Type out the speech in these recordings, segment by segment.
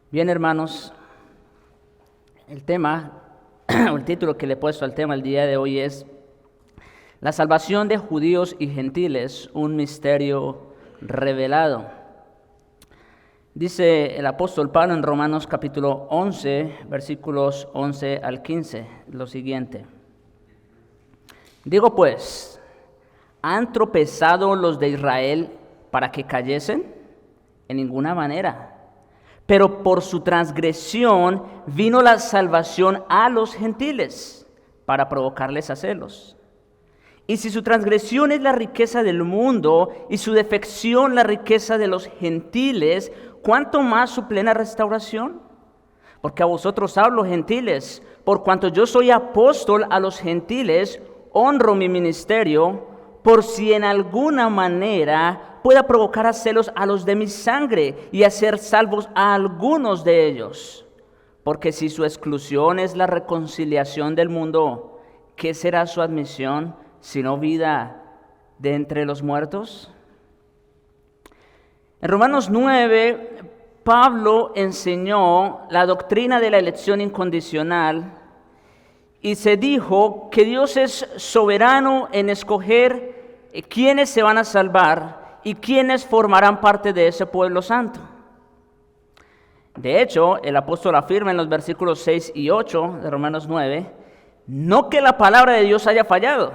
Bien, hermanos, el tema, o el título que le he puesto al tema el día de hoy es La salvación de judíos y gentiles, un misterio revelado. Dice el apóstol Pablo en Romanos capítulo 11, versículos 11 al 15, lo siguiente. Digo pues, ¿han tropezado los de Israel para que cayesen? En ninguna manera. Pero por su transgresión vino la salvación a los gentiles para provocarles a celos. Y si su transgresión es la riqueza del mundo y su defección la riqueza de los gentiles, ¿cuánto más su plena restauración? Porque a vosotros hablo, gentiles, por cuanto yo soy apóstol a los gentiles, honro mi ministerio, por si en alguna manera pueda provocar a celos a los de mi sangre y hacer salvos a algunos de ellos. Porque si su exclusión es la reconciliación del mundo, ¿qué será su admisión sino vida de entre los muertos? En Romanos 9, Pablo enseñó la doctrina de la elección incondicional y se dijo que Dios es soberano en escoger quiénes se van a salvar y quiénes formarán parte de ese pueblo santo. De hecho, el apóstol afirma en los versículos 6 y 8 de Romanos 9, no que la palabra de Dios haya fallado,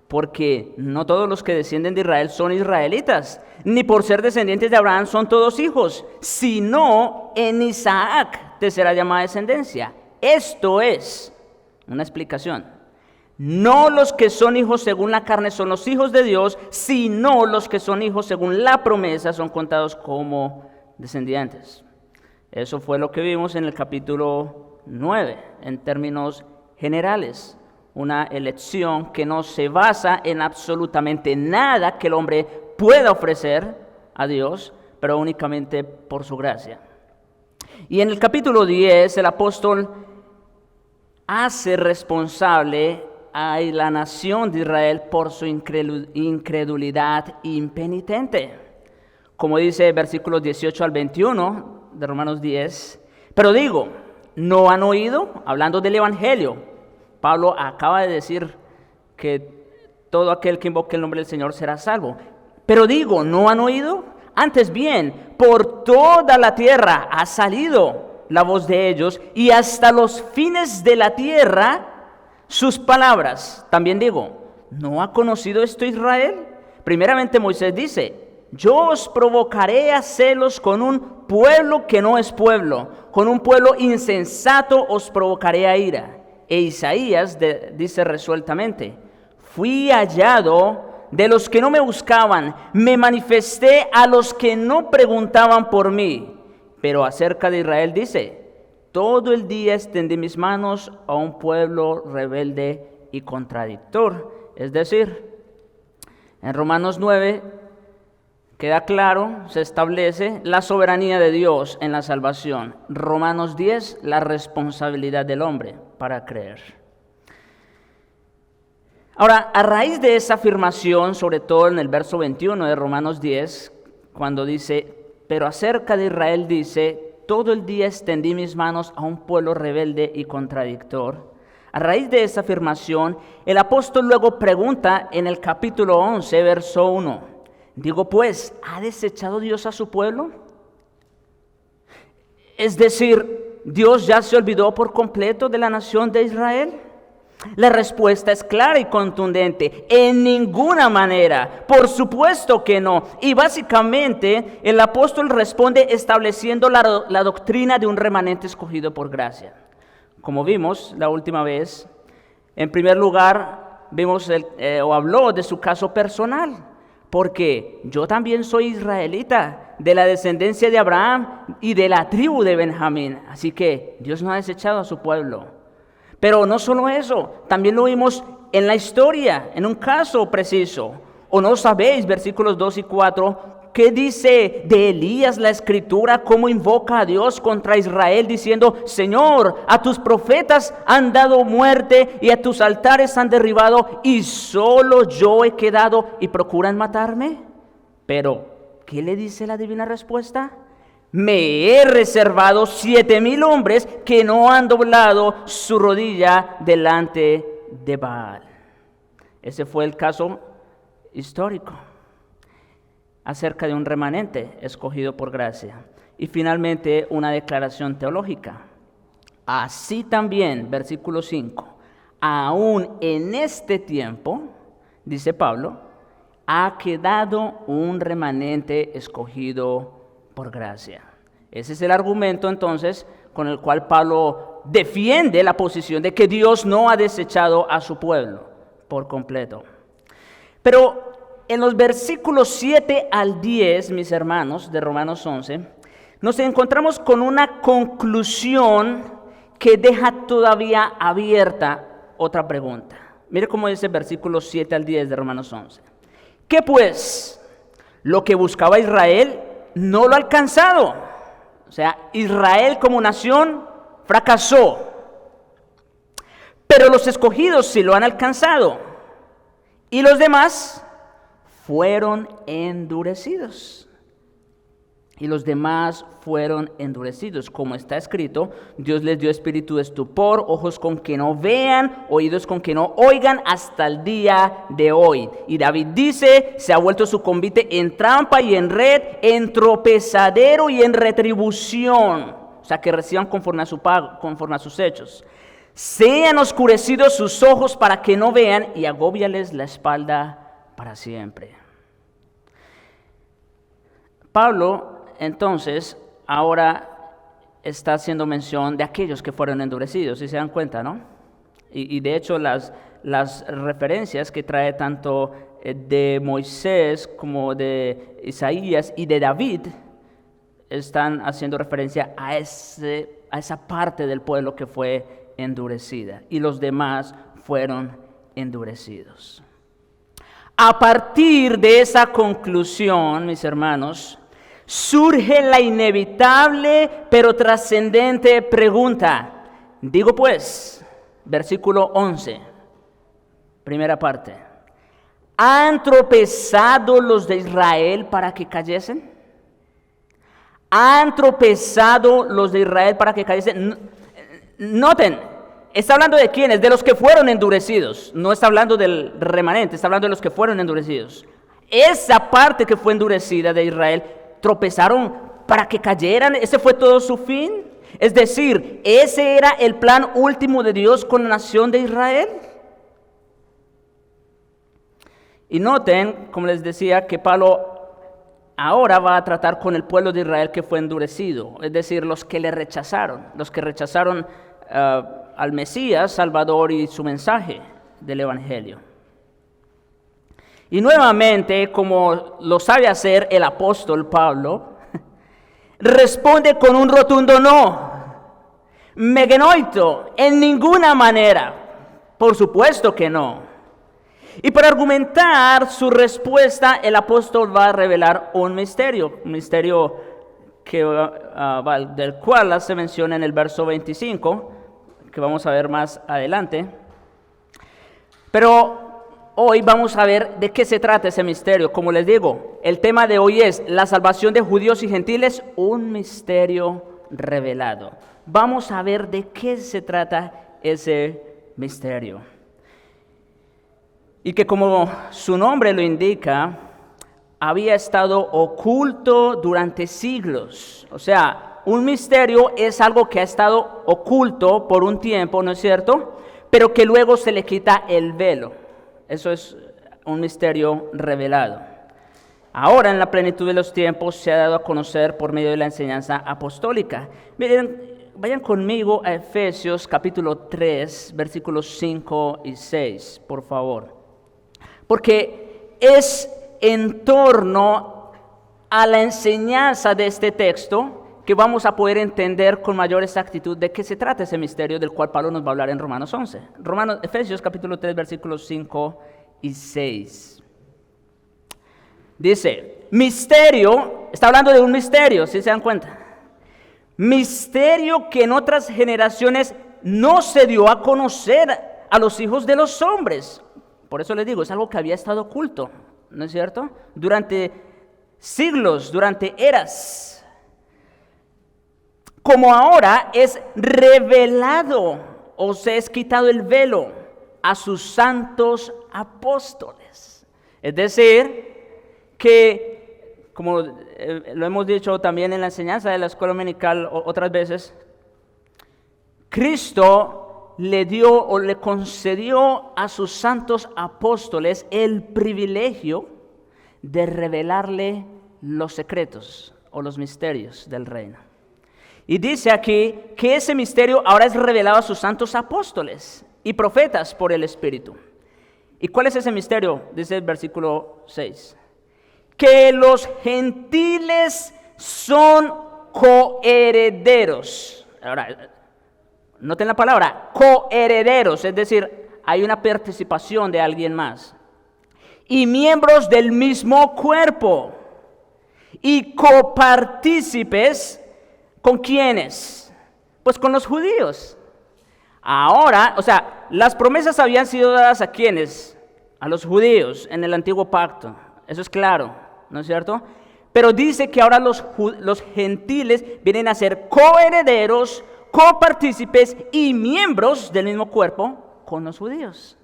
porque no todos los que descienden de Israel son israelitas, ni por ser descendientes de Abraham son todos hijos, sino en Isaac te será llamada descendencia. Esto es una explicación. No los que son hijos según la carne son los hijos de Dios, sino los que son hijos según la promesa son contados como descendientes. Eso fue lo que vimos en el capítulo 9, en términos generales. Una elección que no se basa en absolutamente nada que el hombre pueda ofrecer a Dios, pero únicamente por su gracia. Y en el capítulo 10, el apóstol hace responsable a la nación de Israel por su incredulidad impenitente. Como dice versículos 18 al 21 de Romanos 10, pero digo, ¿no han oído? Hablando del Evangelio. Pablo acaba de decir que todo aquel que invoque el nombre del Señor será salvo. Pero digo, ¿no han oído? Antes bien, por toda la tierra ha salido la voz de ellos y hasta los fines de la tierra sus palabras. También digo, ¿no ha conocido esto Israel? Primeramente Moisés dice, yo os provocaré a celos con un pueblo que no es pueblo, con un pueblo insensato os provocaré a ira. E Isaías dice resueltamente, fui hallado de los que no me buscaban, me manifesté a los que no preguntaban por mí. Pero acerca de Israel dice, todo el día extendí mis manos a un pueblo rebelde y contradictor. Es decir, en Romanos 9 queda claro, se establece la soberanía de Dios en la salvación. Romanos 10, la responsabilidad del hombre para creer. Ahora, a raíz de esa afirmación, sobre todo en el verso 21 de Romanos 10, cuando dice, pero acerca de Israel dice, todo el día extendí mis manos a un pueblo rebelde y contradictor. A raíz de esa afirmación, el apóstol luego pregunta en el capítulo 11, verso 1, digo pues, ¿ha desechado Dios a su pueblo? Es decir, ¿Dios ya se olvidó por completo de la nación de Israel? La respuesta es clara y contundente, en ninguna manera, por supuesto que no. Y básicamente el apóstol responde estableciendo la doctrina de un remanente escogido por gracia. Como vimos la última vez, en primer lugar vimos habló de su caso personal, porque yo también soy israelita, de la descendencia de Abraham y de la tribu de Benjamín, así que Dios no ha desechado a su pueblo. Pero no solo eso, también lo vimos en la historia, en un caso preciso. ¿O no sabéis, versículos 2 y 4, qué dice de Elías la Escritura, cómo invoca a Dios contra Israel, diciendo, Señor, a tus profetas han dado muerte y a tus altares han derribado, y solo yo he quedado y procuran matarme? Pero, ¿qué le dice la divina respuesta? me he reservado 7,000 hombres que no han doblado su rodilla delante de Baal. Ese fue el caso histórico acerca de un remanente escogido por gracia. Y finalmente una declaración teológica. Así también, versículo 5, aún en este tiempo, dice Pablo, ha quedado un remanente escogido por gracia. Ese es el argumento entonces con el cual Pablo defiende la posición de que Dios no ha desechado a su pueblo por completo. Pero en los versículos 7 al 10, mis hermanos, de Romanos 11, nos encontramos con una conclusión que deja todavía abierta otra pregunta. Mire cómo dice versículos 7 al 10 de Romanos 11. ¿Qué pues? Lo que buscaba Israel no lo ha alcanzado. O sea, Israel como nación fracasó. Pero los escogidos sí lo han alcanzado. Y los demás fueron endurecidos. Y los demás fueron endurecidos. Como está escrito, Dios les dio espíritu de estupor, ojos con que no vean, oídos con que no oigan, hasta el día de hoy. Y David dice, se ha vuelto su convite en trampa y en red, en tropezadero y en retribución. O sea, que reciban conforme a su pago, conforme a sus hechos. Sean oscurecidos sus ojos para que no vean, y agóbiales la espalda para siempre. Pablo, entonces, ahora está haciendo mención de aquellos que fueron endurecidos, si se dan cuenta, ¿no? Y de hecho las referencias que trae tanto de Moisés como de Isaías y de David están haciendo referencia a esa parte del pueblo que fue endurecida, y los demás fueron endurecidos. A partir de esa conclusión, mis hermanos, surge la inevitable pero trascendente pregunta. Digo pues, versículo 11, primera parte. ¿Han tropezado los de Israel para que cayesen? ¿Han tropezado los de Israel para que cayesen? Noten, está hablando de quiénes, de los que fueron endurecidos. No está hablando del remanente, está hablando de los que fueron endurecidos. Esa parte que fue endurecida de Israel, tropezaron para que cayeran. Ese fue todo su fin. Es decir, ese era el plan último de Dios con la nación de Israel. Y noten, como les decía, que Pablo ahora va a tratar con el pueblo de Israel que fue endurecido, es decir, los que le rechazaron, los que rechazaron al Mesías, Salvador y su mensaje del Evangelio. Y nuevamente, como lo sabe hacer el apóstol Pablo, responde con un rotundo no. Megenoito, en ninguna manera. Por supuesto que no. Y para argumentar su respuesta, el apóstol va a revelar un misterio que, del cual se menciona en el verso 25, que vamos a ver más adelante. Pero hoy vamos a ver de qué se trata ese misterio. Como les digo, el tema de hoy es la salvación de judíos y gentiles, un misterio revelado. Vamos a ver de qué se trata ese misterio. Y que como su nombre lo indica, había estado oculto durante siglos. O sea, un misterio es algo que ha estado oculto por un tiempo, ¿no es cierto? Pero que luego se le quita el velo. Eso es un misterio revelado. Ahora, en la plenitud de los tiempos, se ha dado a conocer por medio de la enseñanza apostólica. Miren, vayan conmigo a Efesios capítulo 3, versículos 5 y 6, por favor. Porque es en torno a la enseñanza de este texto que vamos a poder entender con mayor exactitud de qué se trata ese misterio del cual Pablo nos va a hablar en Romanos 11. Efesios capítulo 3, versículos 5 y 6. Dice, misterio, está hablando de un misterio, ¿sí se dan cuenta? Misterio que en otras generaciones no se dio a conocer a los hijos de los hombres. Por eso les digo, es algo que había estado oculto, ¿no es cierto? Durante siglos, durante eras. como ahora es revelado o se es quitado el velo a sus santos apóstoles. Es decir, que, como lo hemos dicho también en la enseñanza de la escuela dominical otras veces, Cristo le dio o le concedió a sus santos apóstoles el privilegio de revelarle los secretos o los misterios del reino. Y dice aquí que ese misterio ahora es revelado a sus santos apóstoles y profetas por el Espíritu. ¿Y cuál es ese misterio? Dice el versículo 6. Que los gentiles son coherederos. Ahora, noten la palabra, coherederos, es decir, hay una participación de alguien más. Y miembros del mismo cuerpo. Y copartícipes, ¿con quiénes? Pues con los judíos. Ahora, o sea, las promesas habían sido dadas ¿a quiénes? A los judíos en el antiguo pacto. Eso es claro, ¿no es cierto? Pero dice que ahora los gentiles vienen a ser coherederos, copartícipes y miembros del mismo cuerpo con los judíos.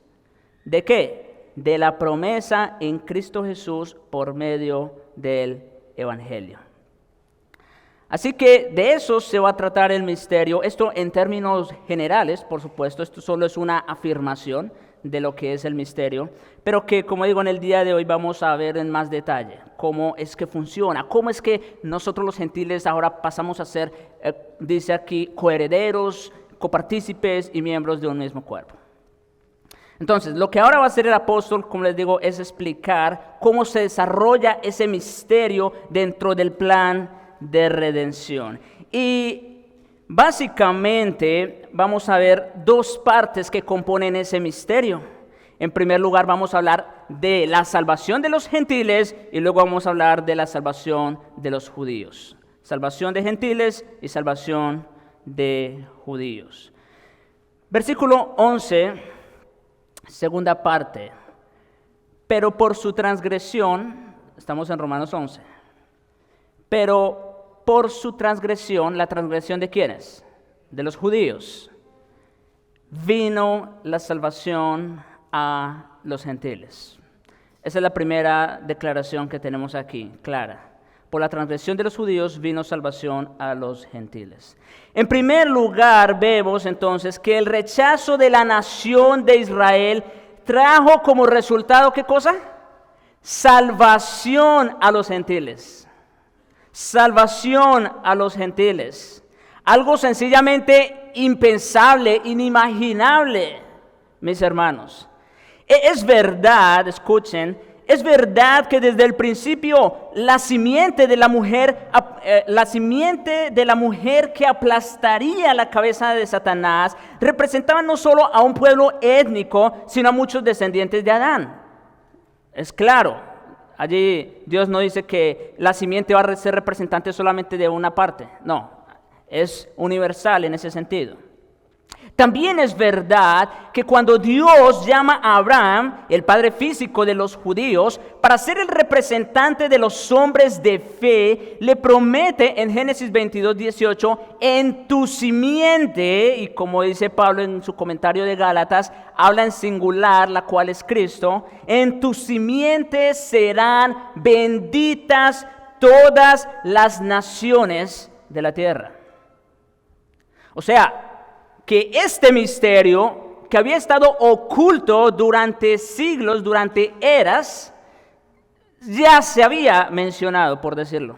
¿De qué? De la promesa en Cristo Jesús por medio del Evangelio. Así que de eso se va a tratar el misterio. Esto en términos generales, por supuesto, esto solo es una afirmación de lo que es el misterio, pero que, como digo, en el día de hoy vamos a ver en más detalle cómo es que funciona, cómo es que nosotros los gentiles ahora pasamos a ser, dice aquí, coherederos, copartícipes y miembros de un mismo cuerpo. Entonces, lo que ahora va a hacer el apóstol, como les digo, es explicar cómo se desarrolla ese misterio dentro del plan de redención. Y básicamente vamos a ver dos partes que componen ese misterio. En primer lugar vamos a hablar de la salvación de los gentiles y luego vamos a hablar de la salvación de los judíos. Salvación de gentiles y salvación de judíos. Versículo 11, segunda parte. Pero por su transgresión, estamos en Romanos 11, pero por su transgresión, ¿la transgresión de quiénes? De los judíos. Vino la salvación a los gentiles. Esa es la primera declaración que tenemos aquí, clara. Por la transgresión de los judíos vino salvación a los gentiles. En primer lugar, vemos entonces que el rechazo de la nación de Israel trajo como resultado, ¿qué cosa? Salvación a los gentiles. Salvación a los gentiles. Algo sencillamente impensable, inimaginable, mis hermanos. Es verdad, escuchen, es verdad que desde el principio la simiente de la mujer que aplastaría la cabeza de Satanás representaba no solo a un pueblo étnico, sino a muchos descendientes de Adán. Es claro. Allí Dios no dice que la simiente va a ser representante solamente de una parte. No, es universal en ese sentido. También es verdad que cuando Dios llama a Abraham, el padre físico de los judíos, para ser el representante de los hombres de fe, le promete en Génesis 22:18, en tu simiente, y como dice Pablo en su comentario de Gálatas, habla en singular, la cual es Cristo, en tu simiente serán benditas todas las naciones de la tierra. O sea, que este misterio que había estado oculto durante siglos, durante eras, ya se había mencionado, por decirlo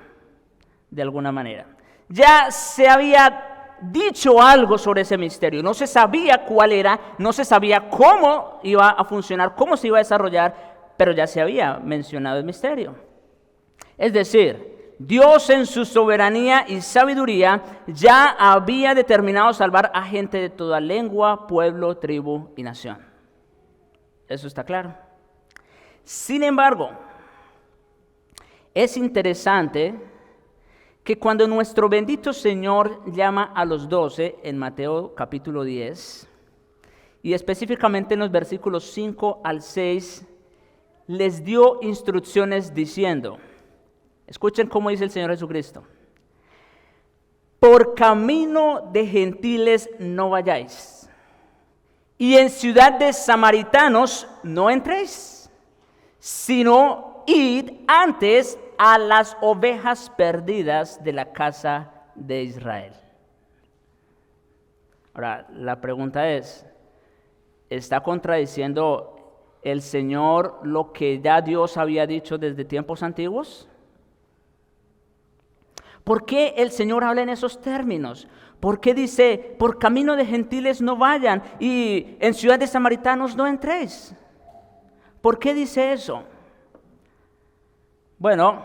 de alguna manera. Ya se había dicho algo sobre ese misterio. No se sabía cuál era, no se sabía cómo iba a funcionar, cómo se iba a desarrollar, pero ya se había mencionado el misterio. Es decir, Dios en su soberanía y sabiduría ya había determinado salvar a gente de toda lengua, pueblo, tribu y nación. Eso está claro. Sin embargo, es interesante que cuando nuestro bendito Señor llama a los 12 en Mateo capítulo 10, y específicamente en los versículos 5 al 6, les dio instrucciones diciendo, escuchen cómo dice el Señor Jesucristo. por camino de gentiles no vayáis, y en ciudad de samaritanos no entréis, sino id antes a las ovejas perdidas de la casa de Israel. Ahora, la pregunta es, ¿está contradiciendo el Señor lo que ya Dios había dicho desde tiempos antiguos? ¿Por qué el Señor habla en esos términos? ¿Por qué dice, por camino de gentiles no vayan y en ciudad de samaritanos no entréis? ¿Por qué dice eso? Bueno,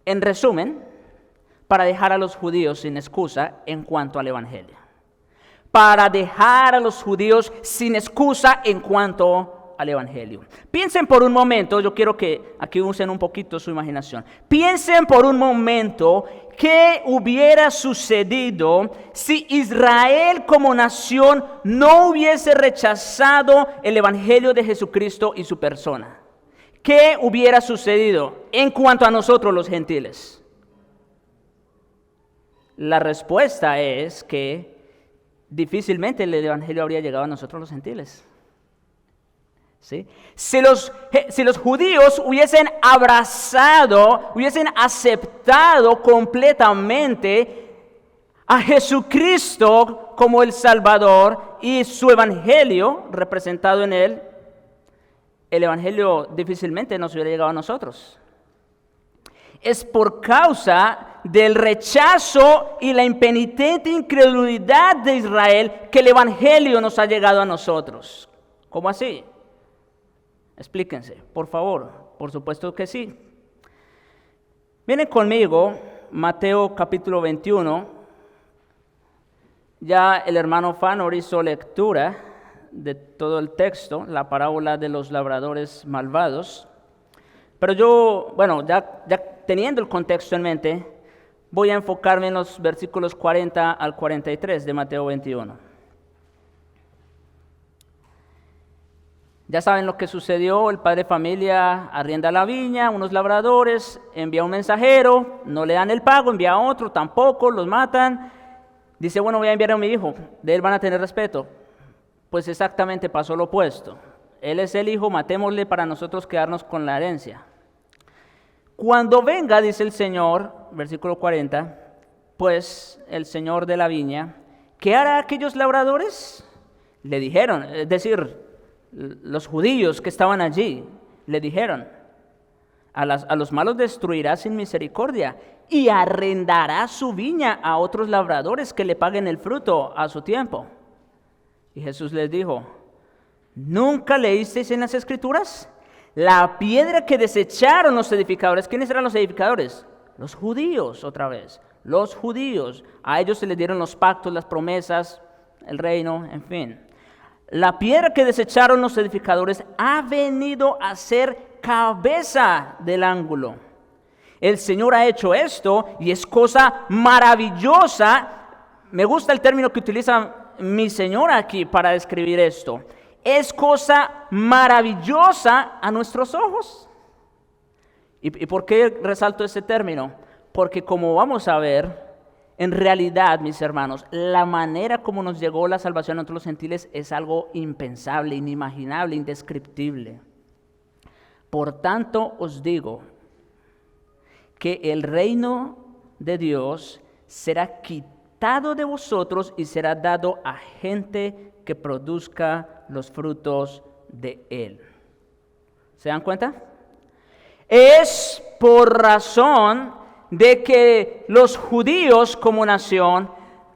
en resumen, para dejar a los judíos sin excusa en cuanto al evangelio. Para dejar a los judíos sin excusa en cuanto al evangelio. Piensen por un momento, yo quiero que aquí usen un poquito su imaginación. Piensen por un momento qué hubiera sucedido si Israel como nación no hubiese rechazado el evangelio de Jesucristo y su persona. ¿Qué hubiera sucedido en cuanto a nosotros los gentiles? La respuesta es que difícilmente el evangelio habría llegado a nosotros los gentiles. ¿Sí? Si los judíos hubiesen abrazado, hubiesen aceptado completamente a Jesucristo como el Salvador y su evangelio representado en él, el evangelio difícilmente nos hubiera llegado a nosotros. Es por causa del rechazo y la impenitente incredulidad de Israel que el evangelio nos ha llegado a nosotros. ¿Cómo así? Explíquense, por favor. Por supuesto que sí. Miren conmigo, Mateo capítulo 21. Ya el hermano Fanor hizo lectura de todo el texto, la parábola de los labradores malvados. Pero yo, ya teniendo el contexto en mente, voy a enfocarme en los versículos 40 al 43 de Mateo 21. Ya saben lo que sucedió, el padre de familia arrienda la viña, unos labradores, envía un mensajero, no le dan el pago, envía a otro, tampoco, los matan. Dice, bueno, voy a enviar a mi hijo, de él van a tener respeto. Pues exactamente pasó lo opuesto. Él es el hijo, matémosle para nosotros quedarnos con la herencia. Cuando venga, dice el Señor, versículo 40, pues el Señor de la viña, ¿qué hará aquellos labradores? Le dijeron, es decir, los judíos que estaban allí, le dijeron, a los malos destruirá sin misericordia y arrendará su viña a otros labradores que le paguen el fruto a su tiempo. Y Jesús les dijo, ¿nunca leísteis en las Escrituras? La piedra que desecharon los edificadores. ¿Quiénes eran los edificadores? Los judíos, otra vez. Los judíos. A ellos se les dieron los pactos, las promesas, el reino, en fin. La piedra que desecharon los edificadores ha venido a ser cabeza del ángulo. El Señor ha hecho esto y es cosa maravillosa. Me gusta el término que utiliza mi Señor aquí para describir esto. Es cosa maravillosa a nuestros ojos. ¿Y por qué resalto ese término? Porque como vamos a ver, en realidad, mis hermanos, la manera como nos llegó la salvación a nosotros los gentiles es algo impensable, inimaginable, indescriptible. Por tanto, os digo que el reino de Dios será quitado de vosotros y será dado a gente que produzca los frutos de él. ¿Se dan cuenta? Es por razón de que los judíos como nación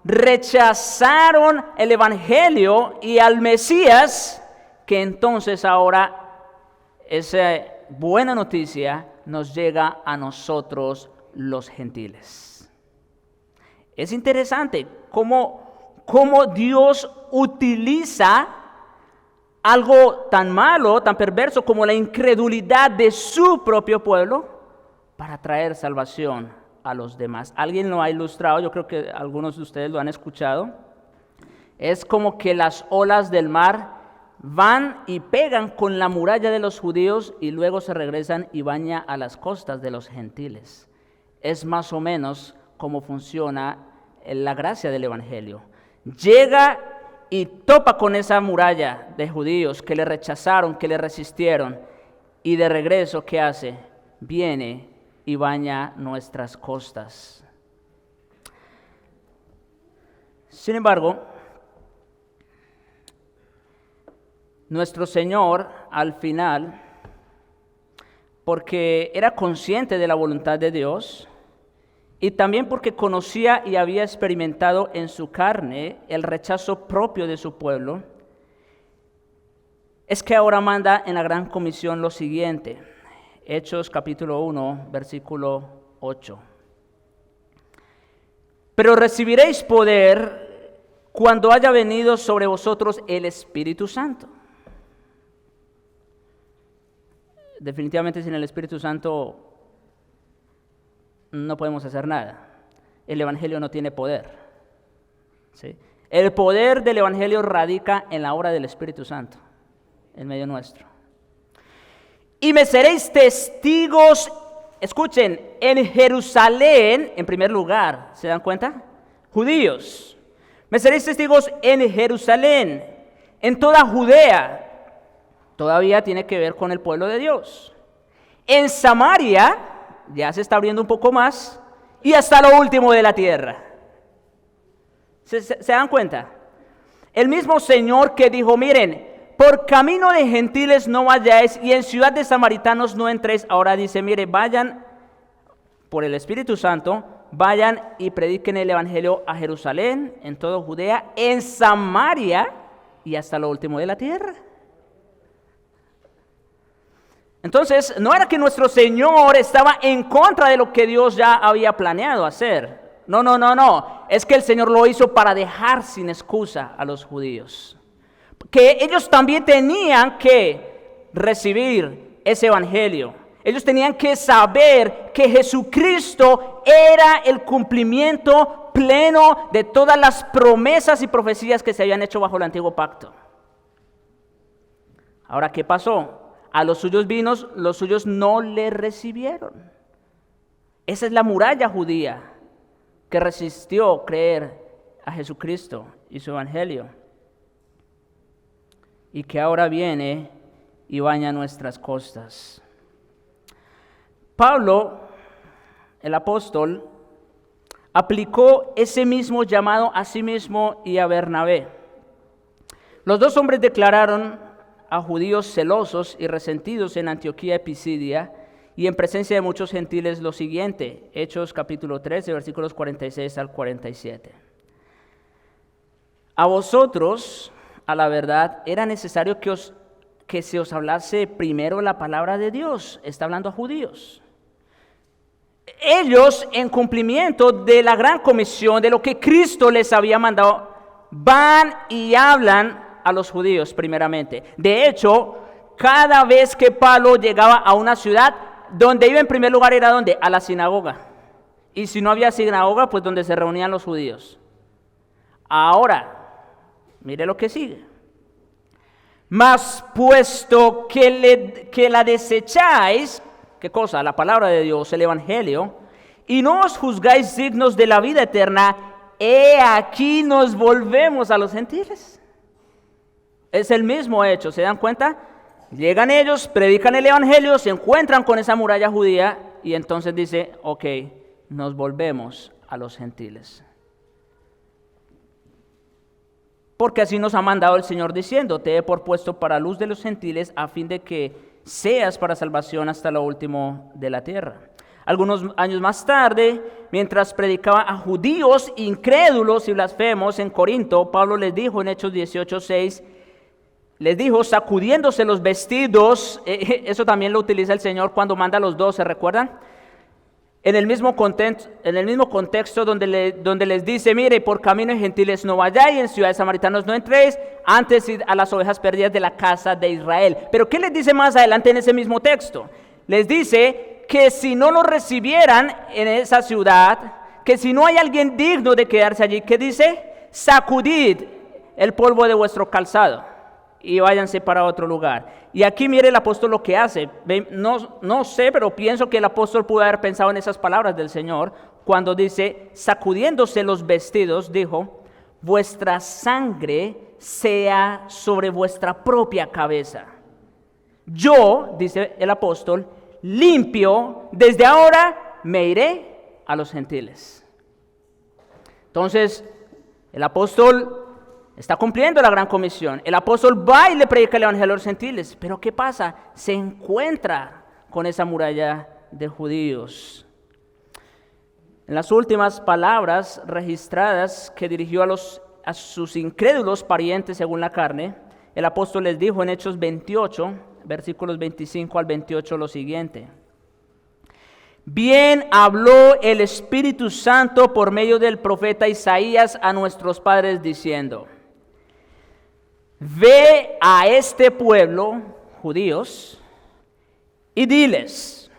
rechazaron el evangelio y al Mesías, que entonces ahora esa buena noticia nos llega a nosotros los gentiles. Es interesante cómo Dios utiliza algo tan malo, tan perverso como la incredulidad de su propio pueblo para traer salvación a los demás. Alguien lo ha ilustrado, yo creo que algunos de ustedes lo han escuchado. Es como que las olas del mar van y pegan con la muralla de los judíos y luego se regresan y bañan a las costas de los gentiles. Es más o menos cómo funciona la gracia del Evangelio. Llega y topa con esa muralla de judíos que le rechazaron, que le resistieron, y de regreso, ¿qué hace? Viene y baña nuestras costas. Sin embargo, nuestro Señor al final, porque era consciente de la voluntad de Dios y también porque conocía y había experimentado en su carne el rechazo propio de su pueblo, es que ahora manda en la gran comisión lo siguiente. Hechos capítulo 1, versículo 8. Pero recibiréis poder cuando haya venido sobre vosotros el Espíritu Santo. Definitivamente sin el Espíritu Santo no podemos hacer nada. El Evangelio no tiene poder. ¿Sí? El poder del Evangelio radica en la obra del Espíritu Santo en medio nuestro. Y me seréis testigos, escuchen, en Jerusalén, en primer lugar, ¿se dan cuenta? Judíos. Me seréis testigos en Jerusalén, en toda Judea. Todavía tiene que ver con el pueblo de Dios. En Samaria, ya se está abriendo un poco más, y hasta lo último de la tierra. ¿Se dan cuenta? El mismo Señor que dijo, miren, por camino de gentiles no vayáis y en ciudad de samaritanos no entréis. Ahora dice, mire, vayan por el Espíritu Santo, vayan y prediquen el Evangelio a Jerusalén, en toda Judea, en Samaria y hasta lo último de la tierra. Entonces, no era que nuestro Señor estaba en contra de lo que Dios ya había planeado hacer. No. Es que el Señor lo hizo para dejar sin excusa a los judíos. Que ellos también tenían que recibir ese evangelio. Ellos tenían que saber que Jesucristo era el cumplimiento pleno de todas las promesas y profecías que se habían hecho bajo el antiguo pacto. Ahora, ¿qué pasó? A los suyos vino, los suyos no le recibieron. Esa es la muralla judía que resistió creer a Jesucristo y su evangelio. Y que ahora viene y baña nuestras costas. Pablo, el apóstol, aplicó ese mismo llamado a sí mismo y a Bernabé. Los dos hombres declararon a judíos celosos y resentidos en Antioquía de Pisidia y en presencia de muchos gentiles lo siguiente, Hechos capítulo 13, versículos 46 al 47. A vosotros, a la verdad, era necesario que se os hablase primero la palabra de Dios. Está hablando a judíos. Ellos, en cumplimiento de la gran comisión, de lo que Cristo les había mandado, van y hablan a los judíos primeramente. De hecho, cada vez que Pablo llegaba a una ciudad, donde iba en primer lugar era ¿dónde? A la sinagoga. Y si no había sinagoga, pues donde se reunían los judíos. Ahora, mire lo que sigue. Mas puesto que la desecháis, ¿qué cosa? La palabra de Dios, el evangelio, y no os juzgáis dignos de la vida eterna, he aquí nos volvemos a los gentiles. Es el mismo hecho, ¿se dan cuenta? Llegan ellos, predican el evangelio, se encuentran con esa muralla judía y entonces dice, ok, nos volvemos a los gentiles. Porque así nos ha mandado el Señor diciendo, te he propuesto para luz de los gentiles a fin de que seas para salvación hasta lo último de la tierra. Algunos años más tarde, mientras predicaba a judíos incrédulos y blasfemos en Corinto, Pablo les dijo en Hechos 18:6, les dijo, sacudiéndose los vestidos, eso también lo utiliza el Señor cuando manda a los 12, ¿recuerdan? En el mismo contexto donde les dice, mire, por camino de gentiles no vayáis, en ciudades samaritanos no entréis, antes id a las ovejas perdidas de la casa de Israel. Pero ¿qué les dice más adelante en ese mismo texto? Les dice que si no lo recibieran en esa ciudad, que si no hay alguien digno de quedarse allí, ¿qué dice? Sacudid el polvo de vuestro calzado. y váyanse para otro lugar. Y aquí mire el apóstol lo que hace. No sé, pero pienso que el apóstol pudo haber pensado en esas palabras del Señor cuando dice, sacudiéndose los vestidos, dijo, vuestra sangre sea sobre vuestra propia cabeza. Yo, dice el apóstol, limpio, desde ahora me iré a los gentiles. Entonces, el apóstol está cumpliendo la gran comisión. El apóstol va y le predica el evangelio a los gentiles. Pero ¿qué pasa? Se encuentra con esa muralla de judíos. En las últimas palabras registradas que dirigió a sus incrédulos parientes según la carne, el apóstol les dijo en Hechos 28, versículos 25 al 28 lo siguiente. Bien habló el Espíritu Santo por medio del profeta Isaías a nuestros padres diciendo, ve a este pueblo, judíos, y diles,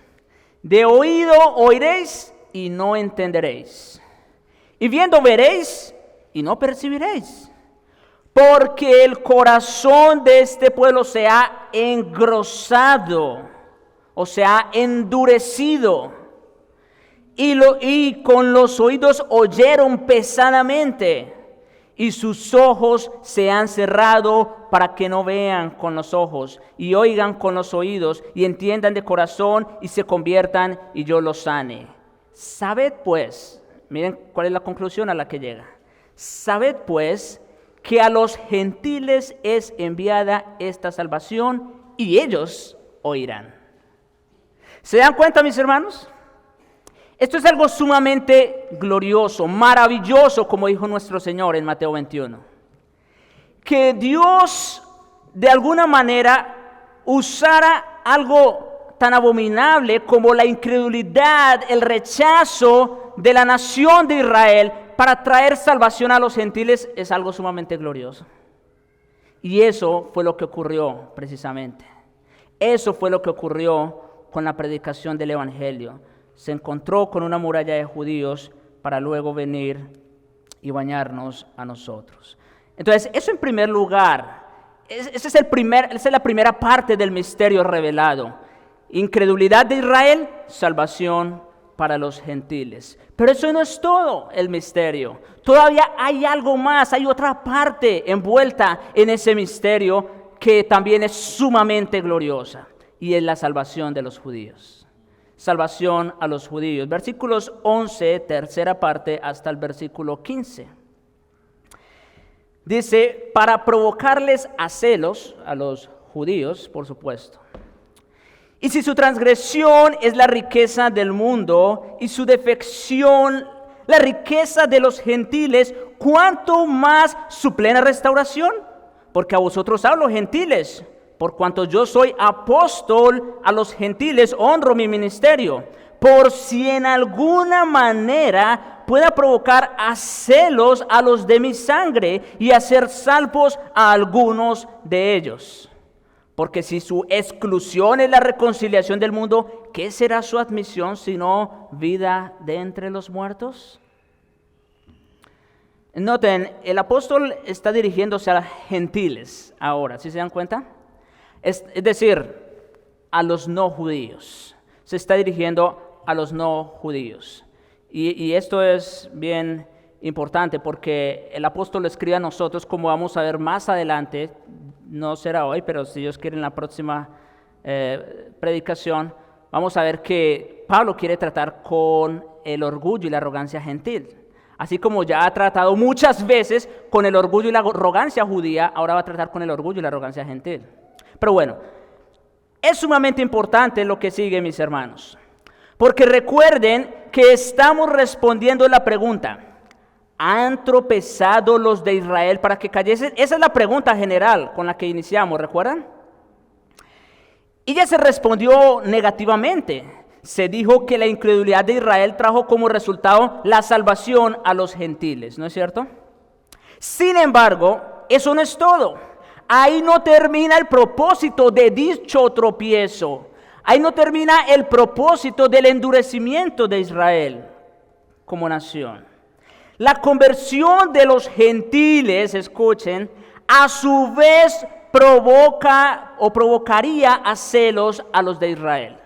de oído oiréis y no entenderéis, y viendo veréis y no percibiréis, porque el corazón de este pueblo se ha engrosado, o se ha endurecido, y con los oídos oyeron pesadamente, y sus ojos se han cerrado para que no vean con los ojos, y oigan con los oídos, y entiendan de corazón, y se conviertan, y yo los sane. Sabed pues, miren cuál es la conclusión a la que llega. Sabed pues que a los gentiles es enviada esta salvación, y ellos oirán. ¿Se dan cuenta, mis hermanos? Esto es algo sumamente glorioso, maravilloso, como dijo nuestro Señor en Mateo 21. Que Dios, de alguna manera, usara algo tan abominable como la incredulidad, el rechazo de la nación de Israel para traer salvación a los gentiles, es algo sumamente glorioso. Y eso fue lo que ocurrió precisamente. Eso fue lo que ocurrió con la predicación del Evangelio. Se encontró con una muralla de judíos para luego venir y bañarnos a nosotros. Entonces, eso en primer lugar, esa es la primera parte del misterio revelado. Incredulidad de Israel, salvación para los gentiles. Pero eso no es todo el misterio. Todavía hay algo más, hay otra parte envuelta en ese misterio que también es sumamente gloriosa, y es la salvación de los judíos. Salvación a los judíos. Versículos 11, tercera parte, hasta el versículo 15. Dice, para provocarles a celos, a los judíos, por supuesto. Y si su transgresión es la riqueza del mundo y su defección la riqueza de los gentiles, ¿cuánto más su plena restauración? Porque a vosotros hablo, gentiles. Por cuanto yo soy apóstol a los gentiles, honro mi ministerio, por si en alguna manera pueda provocar a celos a los de mi sangre y hacer salvos a algunos de ellos. Porque si su exclusión es la reconciliación del mundo, ¿qué será su admisión sino vida de entre los muertos? Noten, el apóstol está dirigiéndose a gentiles ahora, ¿sí se dan cuenta? Es decir, a los no judíos. Se está dirigiendo a los no judíos. Y esto es bien importante porque el apóstol lo escribe a nosotros, como vamos a ver más adelante, no será hoy, pero si Dios quiere en la próxima predicación, vamos a ver que Pablo quiere tratar con el orgullo y la arrogancia gentil. Así como ya ha tratado muchas veces con el orgullo y la arrogancia judía, ahora va a tratar con el orgullo y la arrogancia gentil. Pero bueno, es sumamente importante lo que sigue, mis hermanos. Porque recuerden que estamos respondiendo la pregunta, ¿han tropezado los de Israel para que cayesen? Esa es la pregunta general con la que iniciamos, ¿recuerdan? Y ya se respondió negativamente. Se dijo que la incredulidad de Israel trajo como resultado la salvación a los gentiles, ¿no es cierto? Sin embargo, eso no es todo. Ahí no termina el propósito de dicho tropiezo. Ahí no termina el propósito del endurecimiento de Israel como nación. La conversión de los gentiles, escuchen, a su vez provocaría a celos a los de Israel.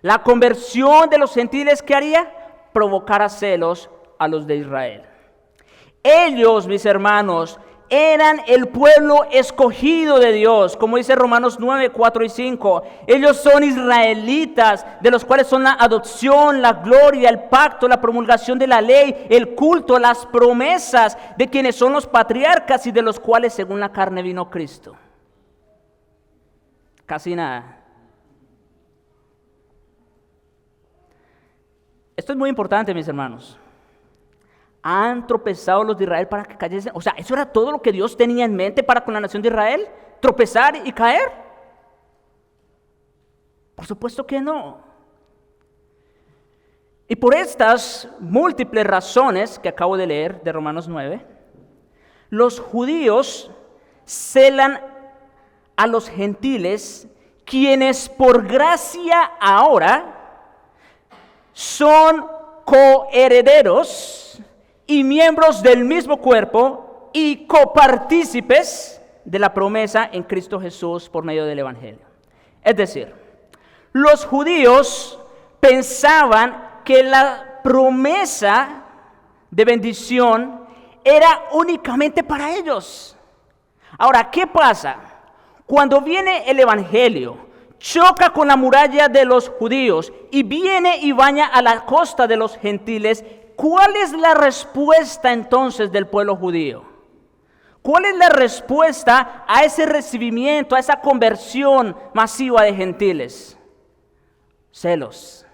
La conversión de los gentiles, ¿qué haría? Provocar a celos a los de Israel. Ellos, mis hermanos, eran el pueblo escogido de Dios, como dice Romanos 9, 4 y 5. Ellos son israelitas, de los cuales son la adopción, la gloria, el pacto, la promulgación de la ley, el culto, las promesas de quienes son los patriarcas y de los cuales según la carne vino Cristo. Casi nada. Esto es muy importante, mis hermanos. ¿Han tropezado los de Israel para que cayesen? O sea, ¿eso era todo lo que Dios tenía en mente para con la nación de Israel? ¿Tropezar y caer? Por supuesto que no. Y por estas múltiples razones que acabo de leer de Romanos 9, los judíos celan a los gentiles, quienes por gracia ahora son coherederos y miembros del mismo cuerpo y copartícipes de la promesa en Cristo Jesús por medio del Evangelio. Es decir, los judíos pensaban que la promesa de bendición era únicamente para ellos. Ahora, ¿qué pasa? Cuando viene el Evangelio, choca con la muralla de los judíos y viene y baña a la costa de los gentiles, ¿cuál es la respuesta entonces del pueblo judío? ¿Cuál es la respuesta a ese recibimiento, a esa conversión masiva de gentiles? Celos,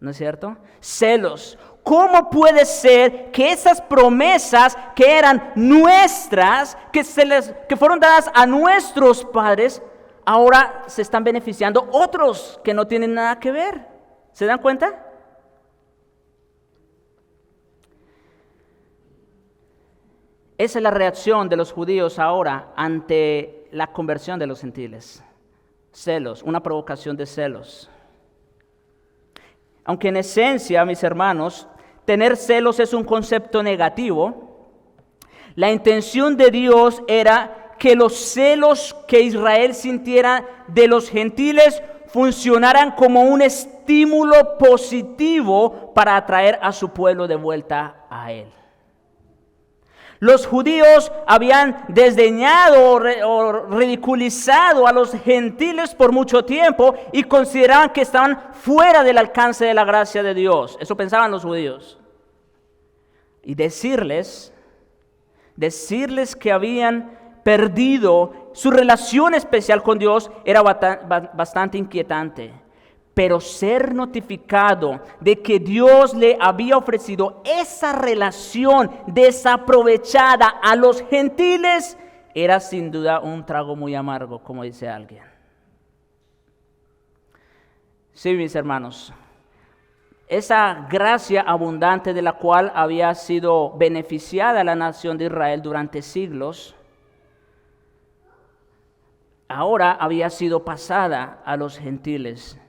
¿no es cierto? Celos. ¿Cómo puede ser que esas promesas que eran nuestras, que fueron dadas a nuestros padres, ahora se están beneficiando otros que no tienen nada que ver? ¿Se dan cuenta? Esa es la reacción de los judíos ahora ante la conversión de los gentiles. Celos, una provocación de celos. Aunque en esencia, mis hermanos, tener celos es un concepto negativo, la intención de Dios era que los celos que Israel sintiera de los gentiles funcionaran como un estímulo positivo para atraer a su pueblo de vuelta a Él. Los judíos habían desdeñado o ridiculizado a los gentiles por mucho tiempo y consideraban que estaban fuera del alcance de la gracia de Dios. Eso pensaban los judíos. Y decirles que habían perdido su relación especial con Dios era bastante inquietante. Pero ser notificado de que Dios le había ofrecido esa relación desaprovechada a los gentiles era sin duda un trago muy amargo, como dice alguien. Sí, mis hermanos, esa gracia abundante de la cual había sido beneficiada la nación de Israel durante siglos, ahora había sido pasada a los gentiles.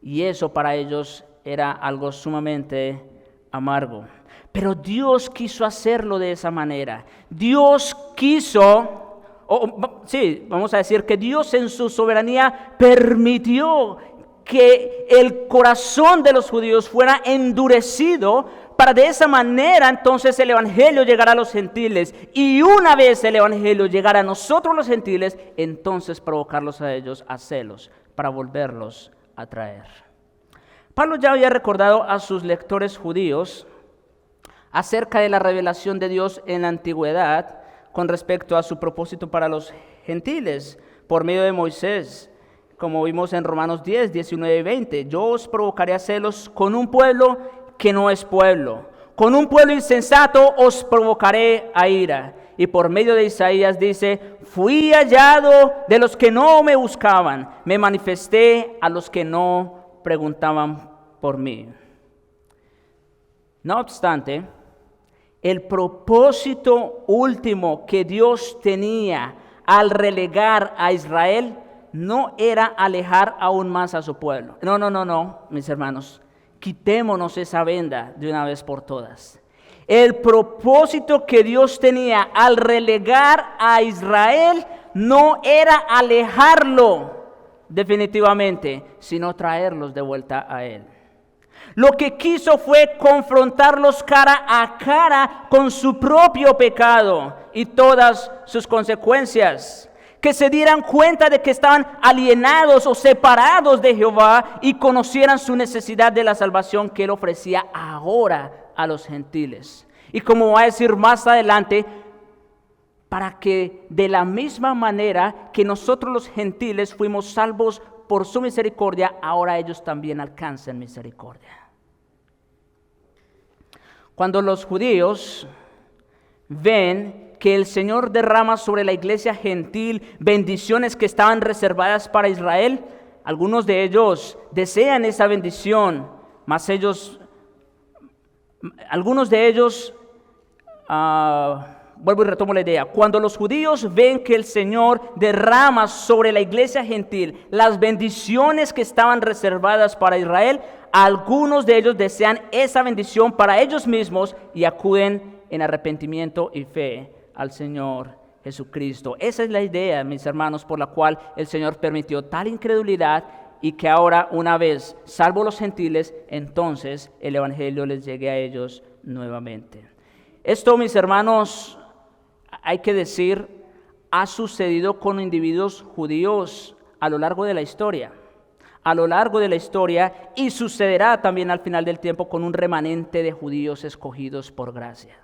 Y eso para ellos era algo sumamente amargo. Pero Dios quiso hacerlo de esa manera. Dios quiso, vamos a decir que Dios en su soberanía permitió que el corazón de los judíos fuera endurecido para de esa manera entonces el evangelio llegara a los gentiles. Y una vez el evangelio llegara a nosotros los gentiles, entonces provocarlos a ellos a celos para volverlos a traer. Pablo ya había recordado a sus lectores judíos acerca de la revelación de Dios en la antigüedad con respecto a su propósito para los gentiles por medio de Moisés, como vimos en Romanos 10, 19 y 20. Yo os provocaré a celos con un pueblo que no es pueblo, con un pueblo insensato os provocaré a ira. Y por medio de Isaías dice, fui hallado de los que no me buscaban, me manifesté a los que no preguntaban por mí. No obstante, el propósito último que Dios tenía al relegar a Israel no era alejar aún más a su pueblo. No, mis hermanos, quitémonos esa venda de una vez por todas. El propósito que Dios tenía al relegar a Israel no era alejarlo definitivamente, sino traerlos de vuelta a Él. Lo que quiso fue confrontarlos cara a cara con su propio pecado y todas sus consecuencias. Que se dieran cuenta de que estaban alienados o separados de Jehová y conocieran su necesidad de la salvación que Él ofrecía ahora a los gentiles. Y como va a decir más adelante, para que de la misma manera que nosotros los gentiles fuimos salvos por su misericordia, ahora ellos también alcancen misericordia. Cuando los judíos ven que el Señor derrama sobre la iglesia gentil bendiciones que estaban reservadas para Israel, algunos de ellos desean esa bendición, mas algunos de ellos, vuelvo y retomo la idea, cuando los judíos ven que el Señor derrama sobre la iglesia gentil las bendiciones que estaban reservadas para Israel, algunos de ellos desean esa bendición para ellos mismos y acuden en arrepentimiento y fe al Señor Jesucristo. Esa es la idea, mis hermanos, por la cual el Señor permitió tal incredulidad y que ahora, una vez salvo los gentiles, entonces el Evangelio les llegue a ellos nuevamente. Esto, mis hermanos, hay que decir, ha sucedido con individuos judíos a lo largo de la historia. A lo largo de la historia, y sucederá también al final del tiempo con un remanente de judíos escogidos por gracia.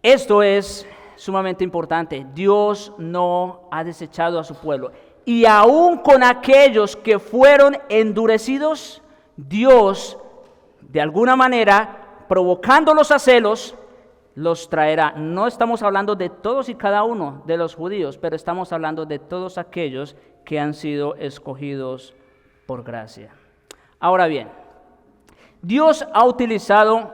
Esto es sumamente importante. Dios no ha desechado a su pueblo. Y aún con aquellos que fueron endurecidos, Dios, de alguna manera, provocándolos a celos, los traerá. No estamos hablando de todos y cada uno de los judíos, pero estamos hablando de todos aquellos que han sido escogidos por gracia. Ahora bien, Dios ha utilizado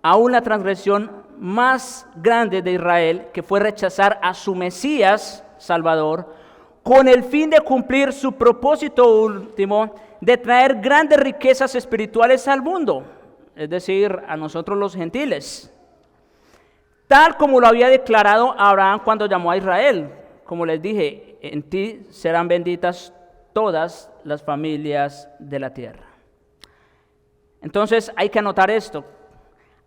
aún la transgresión más grande de Israel, que fue rechazar a su Mesías Salvador, con el fin de cumplir su propósito último de traer grandes riquezas espirituales al mundo, es decir, a nosotros los gentiles, tal como lo había declarado Abraham cuando llamó a Israel. Como les dije, en ti serán benditas todas las familias de la tierra. Entonces hay que anotar esto.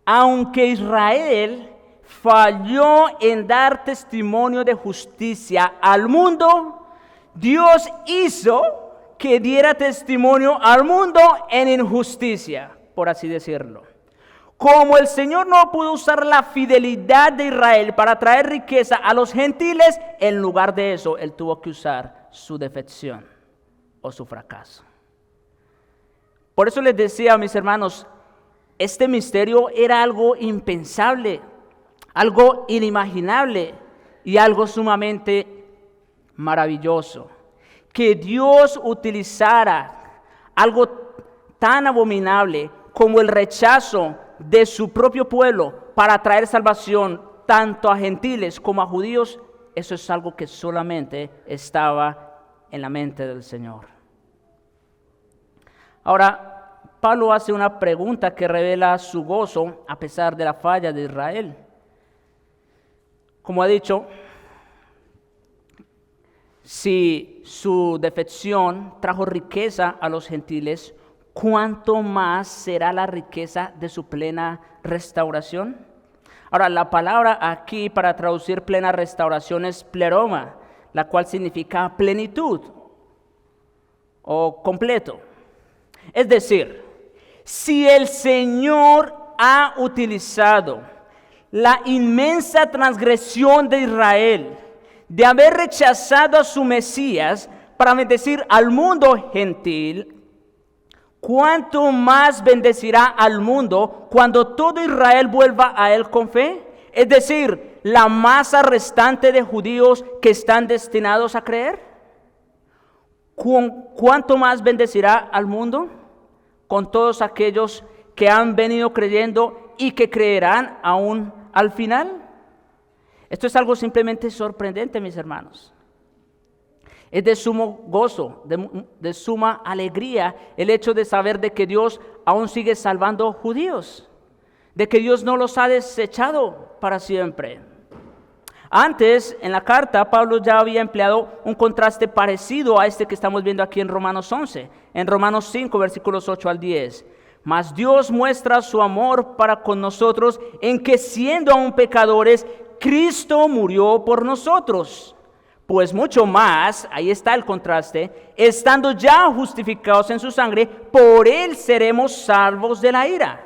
Aunque Israel falló en dar testimonio de justicia al mundo, Dios hizo que diera testimonio al mundo en injusticia, por así decirlo. Como el Señor no pudo usar la fidelidad de Israel para traer riqueza a los gentiles, en lugar de eso, Él tuvo que usar su defección o su fracaso. Por eso les decía, mis hermanos, este misterio era algo impensable, algo inimaginable y algo sumamente maravilloso. Que Dios utilizara algo tan abominable como el rechazo de su propio pueblo para traer salvación tanto a gentiles como a judíos, eso es algo que solamente estaba en la mente del Señor. Ahora, Pablo hace una pregunta que revela su gozo a pesar de la falla de Israel. Como ha dicho, si su defección trajo riqueza a los gentiles, ¿cuánto más será la riqueza de su plena restauración? Ahora, la palabra aquí para traducir plena restauración es pleroma, la cual significa plenitud o completo. Es decir, si el Señor ha utilizado la inmensa transgresión de Israel de haber rechazado a su Mesías para bendecir al mundo gentil, ¿cuánto más bendecirá al mundo cuando todo Israel vuelva a Él con fe? Es decir, la masa restante de judíos que están destinados a creer. ¿Cuánto más bendecirá al mundo con todos aquellos que han venido creyendo y que creerán aún al final? Esto es algo simplemente sorprendente, mis hermanos. Es de sumo gozo, de suma alegría el hecho de saber de que Dios aún sigue salvando judíos, de que Dios no los ha desechado para siempre. Antes, en la carta, Pablo ya había empleado un contraste parecido a este que estamos viendo aquí en Romanos 11, en Romanos 5, versículos 8 al 10. Mas Dios muestra su amor para con nosotros en que siendo aún pecadores, Cristo murió por nosotros. Pues mucho más, ahí está el contraste, estando ya justificados en su sangre, por él seremos salvos de la ira.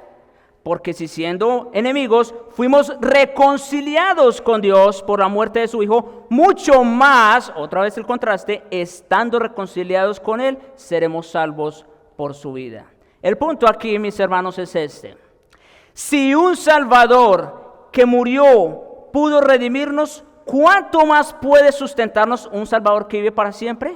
Porque si siendo enemigos fuimos reconciliados con Dios por la muerte de su Hijo, mucho más, otra vez el contraste, estando reconciliados con Él, seremos salvos por su vida. El punto aquí, mis hermanos, es este. Si un Salvador que murió pudo redimirnos, ¿cuánto más puede sustentarnos un Salvador que vive para siempre?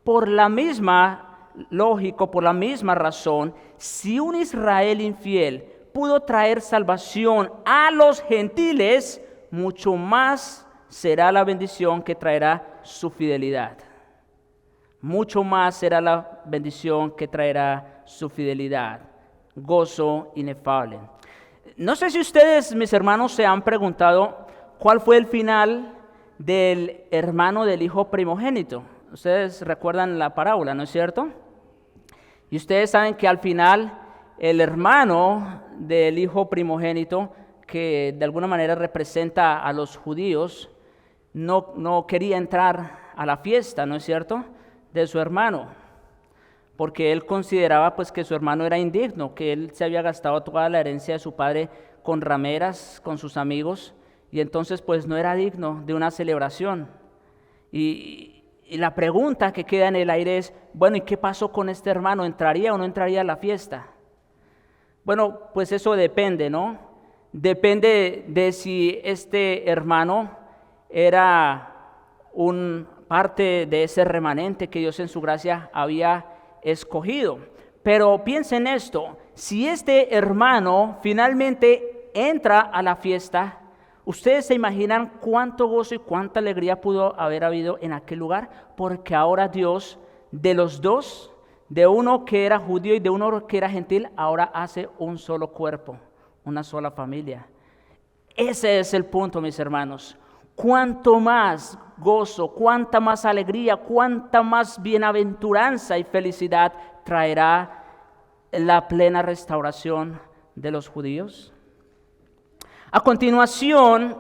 Por la misma lógica, por la misma razón, si un Israel infiel pudo traer salvación a los gentiles, mucho más será la bendición que traerá su fidelidad. Mucho más será la bendición que traerá su fidelidad. Gozo inefable. No sé si ustedes, mis hermanos, se han preguntado cuál fue el final del hermano del hijo primogénito. Ustedes recuerdan la parábola, ¿no es cierto? Y ustedes saben que al final el hermano del hijo primogénito, que de alguna manera representa a los judíos, no quería entrar a la fiesta, ¿no es cierto?, de su hermano, porque él consideraba pues que su hermano era indigno, que él se había gastado toda la herencia de su padre con rameras, con sus amigos, y entonces pues no era digno de una celebración. Y la pregunta que queda en el aire es, bueno, ¿y qué pasó con este hermano? ¿Entraría o no entraría a la fiesta? Bueno, pues eso depende, ¿no? Depende de si este hermano era parte de ese remanente que Dios en su gracia había escogido. Pero piensen esto, si este hermano finalmente entra a la fiesta, ¿ustedes se imaginan cuánto gozo y cuánta alegría pudo haber habido en aquel lugar? Porque ahora Dios, de los dos, de uno que era judío y de uno que era gentil, ahora hace un solo cuerpo, una sola familia. Ese es el punto, mis hermanos. Cuánto más gozo, cuánta más alegría, cuánta más bienaventuranza y felicidad traerá la plena restauración de los judíos. A continuación,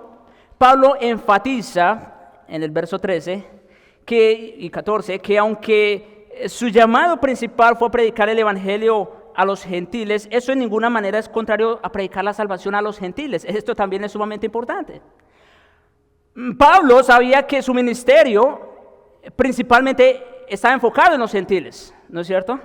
Pablo enfatiza en el verso 13 y 14 que aunque su llamado principal fue predicar el evangelio a los gentiles, eso en ninguna manera es contrario a predicar la salvación a los gentiles. Esto también es sumamente importante. Pablo sabía que su ministerio principalmente estaba enfocado en los gentiles, ¿no es cierto?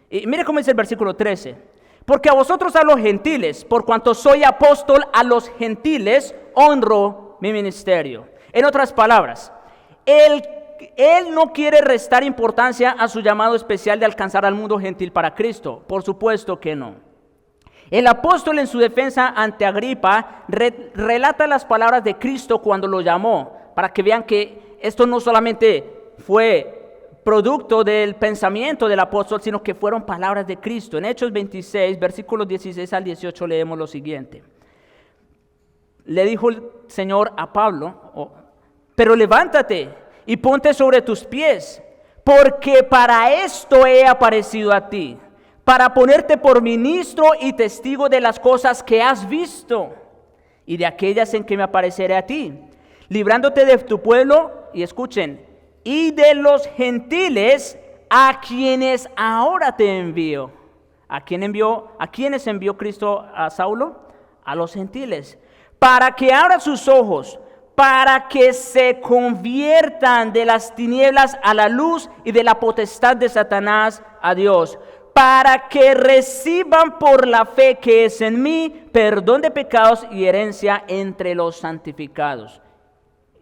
Y mire cómo dice el versículo 13. Porque a vosotros, a los gentiles, por cuanto soy apóstol a los gentiles, honro mi ministerio. En otras palabras, él no quiere restar importancia a su llamado especial de alcanzar al mundo gentil para Cristo. Por supuesto que no. El apóstol en su defensa ante Agripa relata las palabras de Cristo cuando lo llamó, para que vean que esto no solamente fue producto del pensamiento del apóstol, sino que fueron palabras de Cristo. En Hechos 26, versículos 16 al 18 leemos lo siguiente. Le dijo el Señor a Pablo, pero levántate y ponte sobre tus pies, porque para esto he aparecido a ti, para ponerte por ministro y testigo de las cosas que has visto y de aquellas en que me apareceré a ti, librándote de tu pueblo, y escuchen, y de los gentiles a quienes ahora te envío. ¿A quiénes envió Cristo a Saulo? A los gentiles, para que abra sus ojos, para que se conviertan de las tinieblas a la luz y de la potestad de Satanás a Dios, para que reciban por la fe que es en mí perdón de pecados y herencia entre los santificados.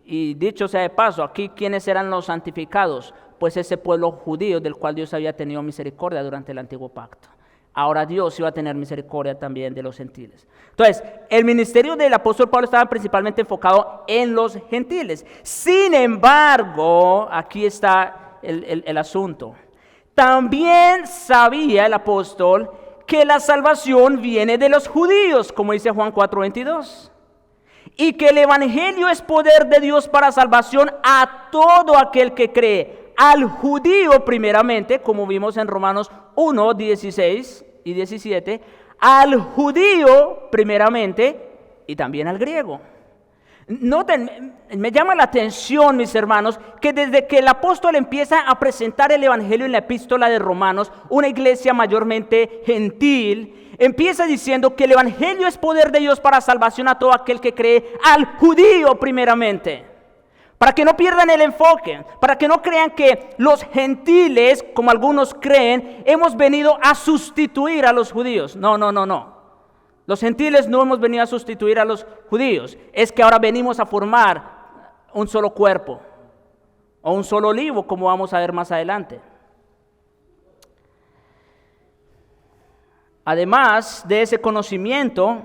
Y dicho sea de paso, aquí ¿quiénes eran los santificados? Pues ese pueblo judío del cual Dios había tenido misericordia durante el antiguo pacto. Ahora Dios iba a tener misericordia también de los gentiles. Entonces, el ministerio del apóstol Pablo estaba principalmente enfocado en los gentiles. Sin embargo, aquí está el asunto. También sabía el apóstol que la salvación viene de los judíos, como dice Juan 4:22. y que el evangelio es poder de Dios para salvación a todo aquel que cree, al judío primeramente, como vimos en Romanos 1, 16 y 17, al judío primeramente y también al griego. Noten, me llama la atención, mis hermanos, que desde que el apóstol empieza a presentar el evangelio en la epístola de Romanos, una iglesia mayormente gentil, empieza diciendo que el evangelio es poder de Dios para salvación a todo aquel que cree, al judío primeramente. Para que no pierdan el enfoque, para que no crean que los gentiles, como algunos creen, hemos venido a sustituir a los judíos. No. Los gentiles no hemos venido a sustituir a los judíos. Es que ahora venimos a formar un solo cuerpo o un solo olivo, como vamos a ver más adelante. Además de ese conocimiento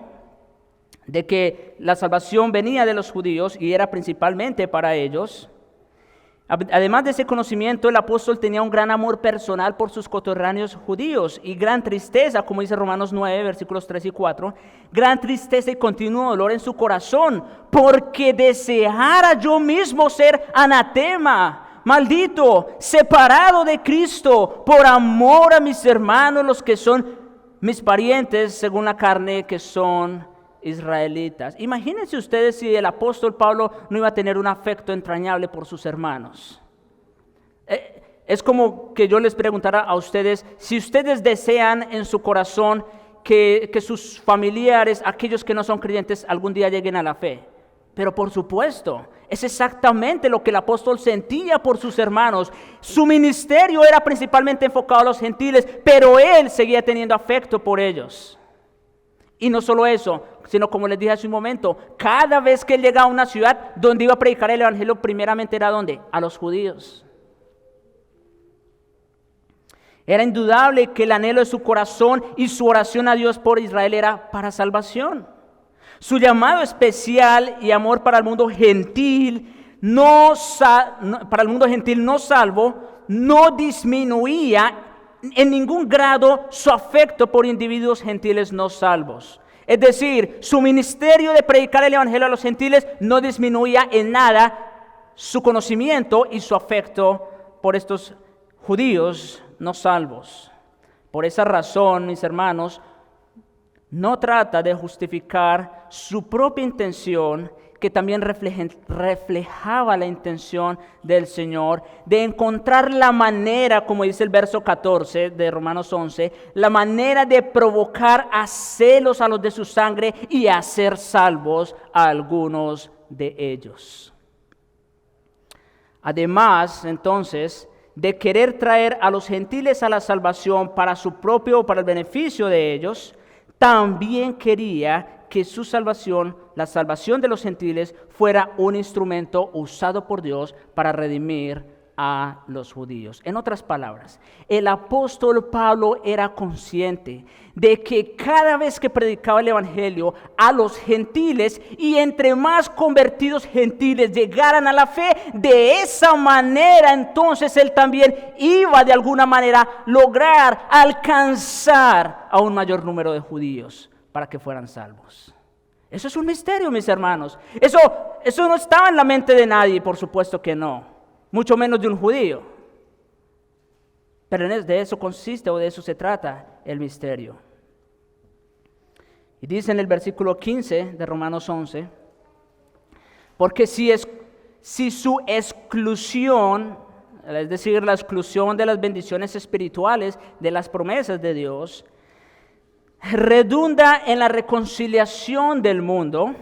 de que la salvación venía de los judíos y era principalmente para ellos, además de ese conocimiento, el apóstol tenía un gran amor personal por sus coterráneos judíos y gran tristeza, como dice Romanos 9, versículos 3 y 4, gran tristeza y continuo dolor en su corazón, porque deseara yo mismo ser anatema, maldito, separado de Cristo, por amor a mis hermanos, los que son mis parientes según la carne, que son israelitas. Imagínense ustedes si el apóstol Pablo no iba a tener un afecto entrañable por sus hermanos. Es como que yo les preguntara a ustedes, si ustedes desean en su corazón que sus familiares, aquellos que no son creyentes, algún día lleguen a la fe. Pero por supuesto, es exactamente lo que el apóstol sentía por sus hermanos. Su ministerio era principalmente enfocado a los gentiles, pero él seguía teniendo afecto por ellos. Y no solo eso, sino como les dije hace un momento, cada vez que él llegaba a una ciudad donde iba a predicar el evangelio, primeramente era ¿dónde? A los judíos. Era indudable que el anhelo de su corazón y su oración a Dios por Israel era para salvación. Su llamado especial y amor para el mundo gentil no salvo, no disminuía en ningún grado su afecto por individuos gentiles no salvos. Es decir, su ministerio de predicar el evangelio a los gentiles no disminuía en nada su conocimiento y su afecto por estos judíos no salvos. Por esa razón, mis hermanos, no trata de justificar su propia intención, que también reflejaba la intención del Señor, de encontrar la manera, como dice el verso 14 de Romanos 11, la manera de provocar a celos a los de su sangre y hacer salvos a algunos de ellos. Además, entonces, de querer traer a los gentiles a la salvación para su propio, para el beneficio de ellos, también quería que su salvación, la salvación de los gentiles, fuera un instrumento usado por Dios para redimir a los judíos. En otras palabras, el apóstol Pablo era consciente de que cada vez que predicaba el evangelio a los gentiles, y entre más convertidos gentiles llegaran a la fe, de esa manera entonces él también iba de alguna manera lograr alcanzar a un mayor número de judíos para que fueran salvos. Eso es un misterio, mis hermanos. Eso no estaba en la mente de nadie, por supuesto que no, mucho menos de un judío. Pero de eso consiste, o de eso se trata el misterio. Y dice en el versículo 15 de Romanos 11, porque si su exclusión, es decir, la exclusión de las bendiciones espirituales, de las promesas de Dios, redunda en la reconciliación del mundo,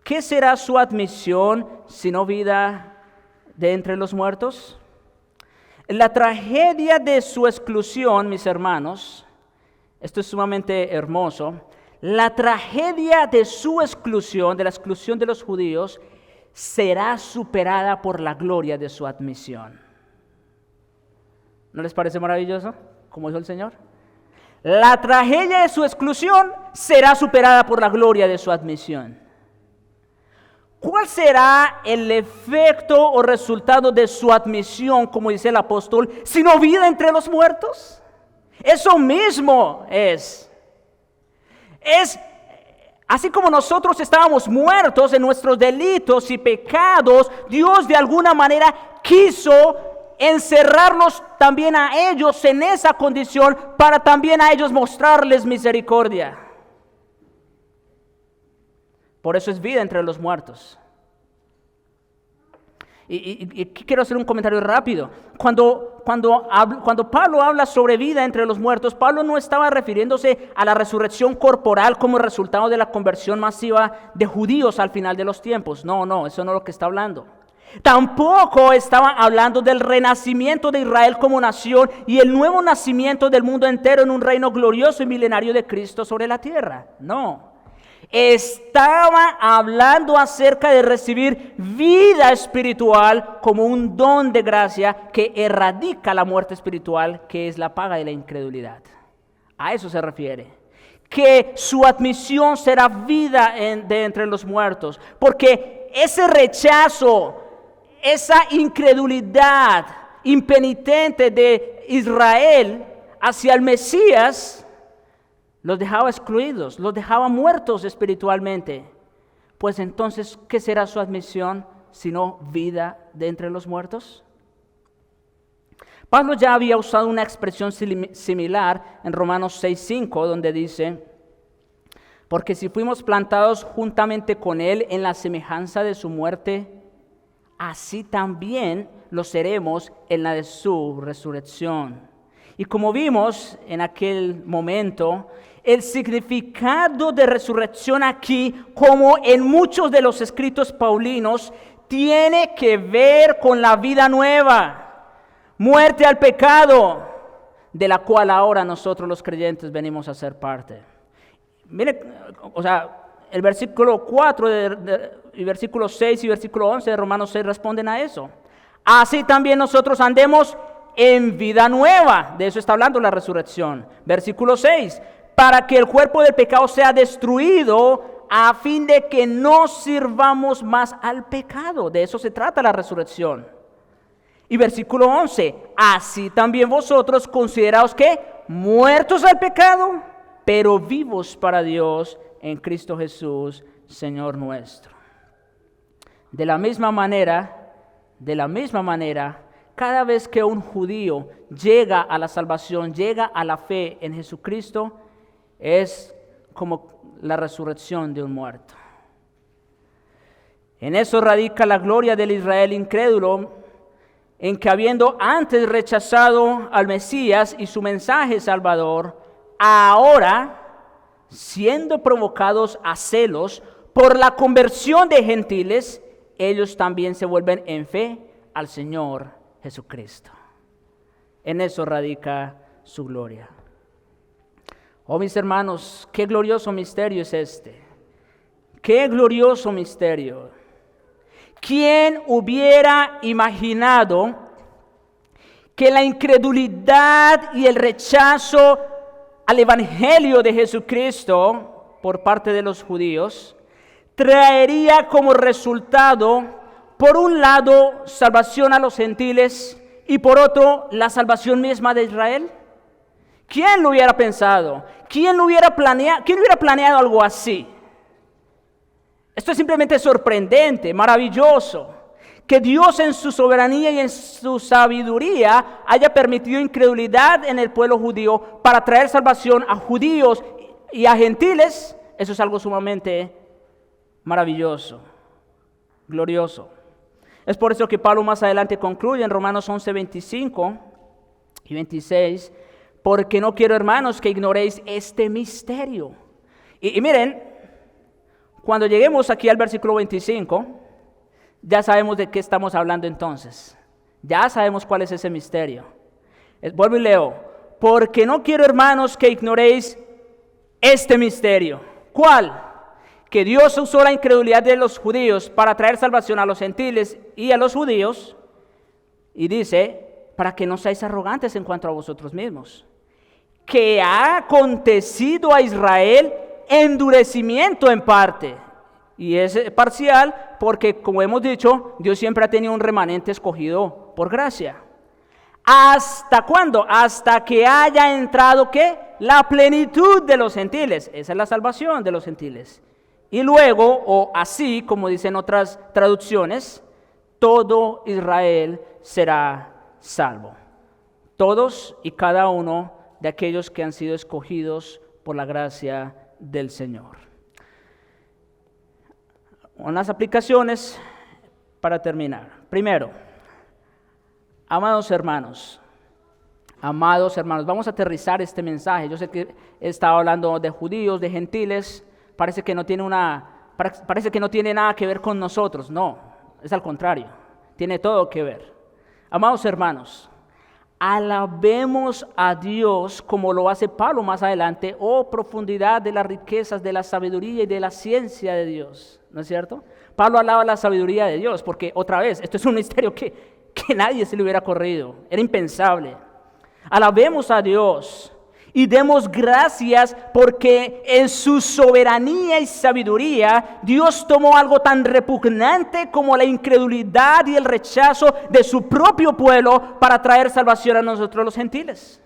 ¿qué será su admisión sino vida de entre los muertos? La tragedia de su exclusión, mis hermanos, esto es sumamente hermoso, la tragedia de su exclusión, de la exclusión de los judíos, será superada por la gloria de su admisión. ¿No les parece maravilloso, como dijo el Señor? La tragedia de su exclusión será superada por la gloria de su admisión. ¿Cuál será el efecto o resultado de su admisión, como dice el apóstol, sino vida entre los muertos? Eso mismo es Así como nosotros estábamos muertos en nuestros delitos y pecados, Dios de alguna manera quiso encerrarlos también a ellos en esa condición para también a ellos mostrarles misericordia. Por eso es vida entre los muertos. Y quiero hacer un comentario rápido. Cuando Pablo habla sobre vida entre los muertos, Pablo no estaba refiriéndose a la resurrección corporal como resultado de la conversión masiva de judíos al final de los tiempos. No, eso no es lo que está hablando. Tampoco estaba hablando del renacimiento de Israel como nación y el nuevo nacimiento del mundo entero en un reino glorioso y milenario de Cristo sobre la tierra. No. Estaba hablando acerca de recibir vida espiritual como un don de gracia que erradica la muerte espiritual, que es la paga de la incredulidad. A eso se refiere. Que su admisión será vida de entre los muertos. Porque ese rechazo, esa incredulidad impenitente de Israel hacia el Mesías, los dejaba excluidos, los dejaba muertos espiritualmente. Pues entonces, ¿qué será su admisión sino vida de entre los muertos? Pablo ya había usado una expresión similar en Romanos 6:5, donde dice: porque si fuimos plantados juntamente con él en la semejanza de su muerte, así también lo seremos en la de su resurrección. Y como vimos en aquel momento, el significado de resurrección aquí, como en muchos de los escritos paulinos, tiene que ver con la vida nueva, muerte al pecado, de la cual ahora nosotros los creyentes venimos a ser parte. Mire, el versículo 4 y versículo 6 y versículo 11 de Romanos 6 responden a eso. Así también nosotros andemos en vida nueva. De eso está hablando la resurrección. Versículo 6. Para que el cuerpo del pecado sea destruido, a fin de que no sirvamos más al pecado. De eso se trata la resurrección. Y versículo 11. Así también vosotros consideraos que muertos al pecado, pero vivos para Dios en Cristo Jesús, Señor nuestro. De la misma manera, cada vez que un judío llega a la salvación, llega a la fe en Jesucristo, es como la resurrección de un muerto. En eso radica la gloria del Israel incrédulo, en que habiendo antes rechazado al Mesías y su mensaje salvador, ahora, siendo provocados a celos por la conversión de gentiles, ellos también se vuelven en fe al Señor Jesucristo. En eso radica su gloria. Oh, mis hermanos, qué glorioso misterio es este. Qué glorioso misterio. ¿Quién hubiera imaginado que la incredulidad y el rechazo al Evangelio de Jesucristo por parte de los judíos traería como resultado, por un lado, salvación a los gentiles y por otro, la salvación misma de Israel? ¿Quién lo hubiera pensado? ¿Quién hubiera planeado algo así? Esto es simplemente sorprendente, maravilloso, que Dios en su soberanía y en su sabiduría haya permitido incredulidad en el pueblo judío para traer salvación a judíos y a gentiles. Eso es algo sumamente maravilloso, glorioso. Es por eso que Pablo más adelante concluye en Romanos 11, 25 y 26, porque no quiero, hermanos, que ignoréis este misterio. Y miren, cuando lleguemos aquí al versículo 25, ya sabemos de qué estamos hablando entonces. Ya sabemos cuál es ese misterio. Vuelvo y leo. Porque no quiero, hermanos, que ignoréis este misterio. ¿Cuál? Que Dios usó la incredulidad de los judíos para traer salvación a los gentiles y a los judíos. Y dice, para que no seáis arrogantes en cuanto a vosotros mismos. Que ha acontecido a Israel endurecimiento en parte. Y es parcial porque, como hemos dicho, Dios siempre ha tenido un remanente escogido por gracia. ¿Hasta cuándo? Hasta que haya entrado, ¿qué? La plenitud de los gentiles. Esa es la salvación de los gentiles. Y luego, o así, como dicen otras traducciones, todo Israel será salvo. Todos y cada uno de aquellos que han sido escogidos por la gracia del Señor. Unas aplicaciones para terminar. Primero, amados hermanos, vamos a aterrizar este mensaje. Yo sé que he estado hablando de judíos, de gentiles, parece que no tiene nada que ver con nosotros. No, es al contrario, tiene todo que ver. Amados hermanos, alabemos a Dios como lo hace Pablo más adelante. Oh, profundidad de las riquezas, de la sabiduría y de la ciencia de Dios, ¿no es cierto? Pablo alaba la sabiduría de Dios porque, otra vez, esto es un misterio que nadie se le hubiera corrido, era impensable. Alabemos a Dios y demos gracias porque en su soberanía y sabiduría Dios tomó algo tan repugnante como la incredulidad y el rechazo de su propio pueblo para traer salvación a nosotros los gentiles.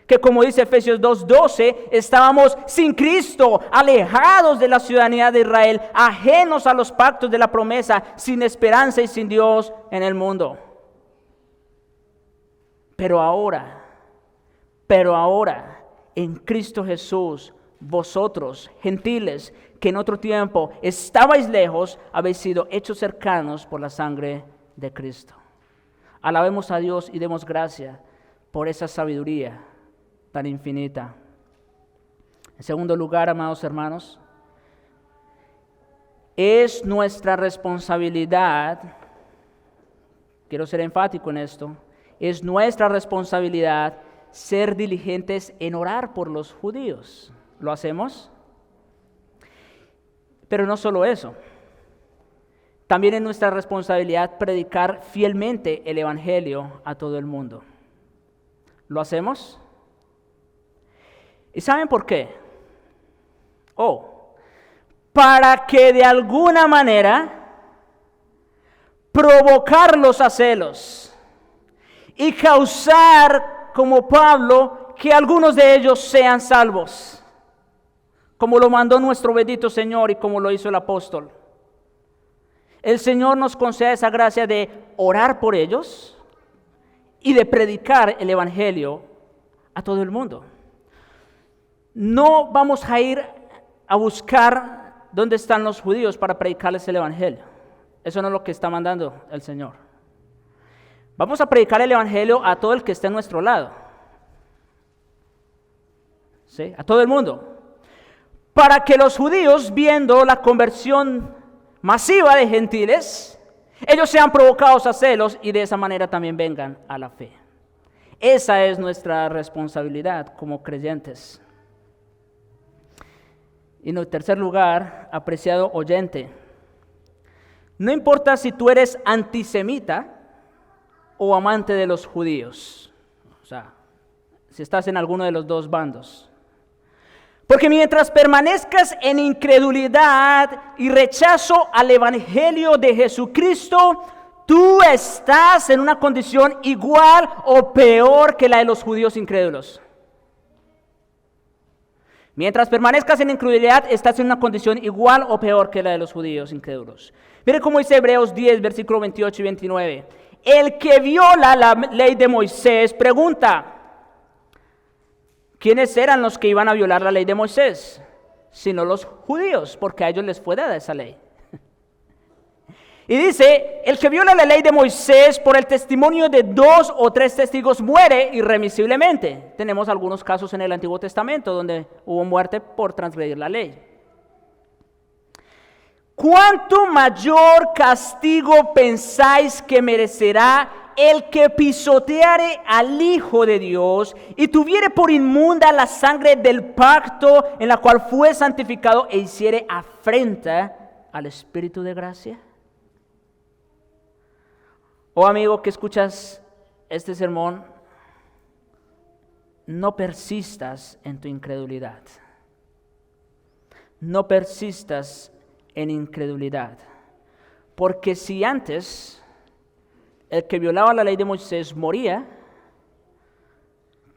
Que como dice Efesios 2:12, estábamos sin Cristo, alejados de la ciudadanía de Israel, ajenos a los pactos de la promesa, sin esperanza y sin Dios en el mundo. Pero ahora, en Cristo Jesús, vosotros, gentiles, que en otro tiempo estabais lejos, habéis sido hechos cercanos por la sangre de Cristo. Alabemos a Dios y demos gracias por esa sabiduría tan infinita. En segundo lugar, amados hermanos, es nuestra responsabilidad, quiero ser enfático en esto, es nuestra responsabilidad ser diligentes en orar por los judíos. ¿Lo hacemos? Pero no solo eso. También es nuestra responsabilidad predicar fielmente el Evangelio a todo el mundo. ¿Lo hacemos? ¿Y saben por qué? Para que de alguna manera provocarlos a celos y causar, como Pablo, que algunos de ellos sean salvos, como lo mandó nuestro bendito Señor y como lo hizo el apóstol. El Señor nos concede esa gracia de orar por ellos y de predicar el Evangelio a todo el mundo. No vamos a ir a buscar dónde están los judíos para predicarles el Evangelio. Eso no es lo que está mandando el Señor. Vamos a predicar el Evangelio a todo el que esté a nuestro lado. ¿Sí? A todo el mundo. Para que los judíos, viendo la conversión masiva de gentiles, ellos sean provocados a celos y de esa manera también vengan a la fe. Esa es nuestra responsabilidad como creyentes. Y en tercer lugar, apreciado oyente, no importa si tú eres antisemita o amante de los judíos, o sea, si estás en alguno de los dos bandos. Porque mientras permanezcas en incredulidad y rechazo al Evangelio de Jesucristo, tú estás en una condición igual o peor que la de los judíos incrédulos. Mientras permanezcas en incredulidad, estás en una condición igual o peor que la de los judíos incrédulos. Mire cómo dice Hebreos 10, versículos 28 y 29. El que viola la ley de Moisés pregunta, ¿quiénes eran los que iban a violar la ley de Moisés? Sino los judíos, porque a ellos les fue dada esa ley. Y dice, el que viola la ley de Moisés por el testimonio de 2 o 3 testigos muere irremisiblemente. Tenemos algunos casos en el Antiguo Testamento donde hubo muerte por transgredir la ley. ¿Cuánto mayor castigo pensáis que merecerá el que pisoteare al Hijo de Dios y tuviere por inmunda la sangre del pacto en la cual fue santificado e hiciere afrenta al Espíritu de gracia? Oh amigo que escuchas este sermón, no persistas en tu incredulidad. No persistas en incredulidad. Porque si antes el que violaba la ley de Moisés moría,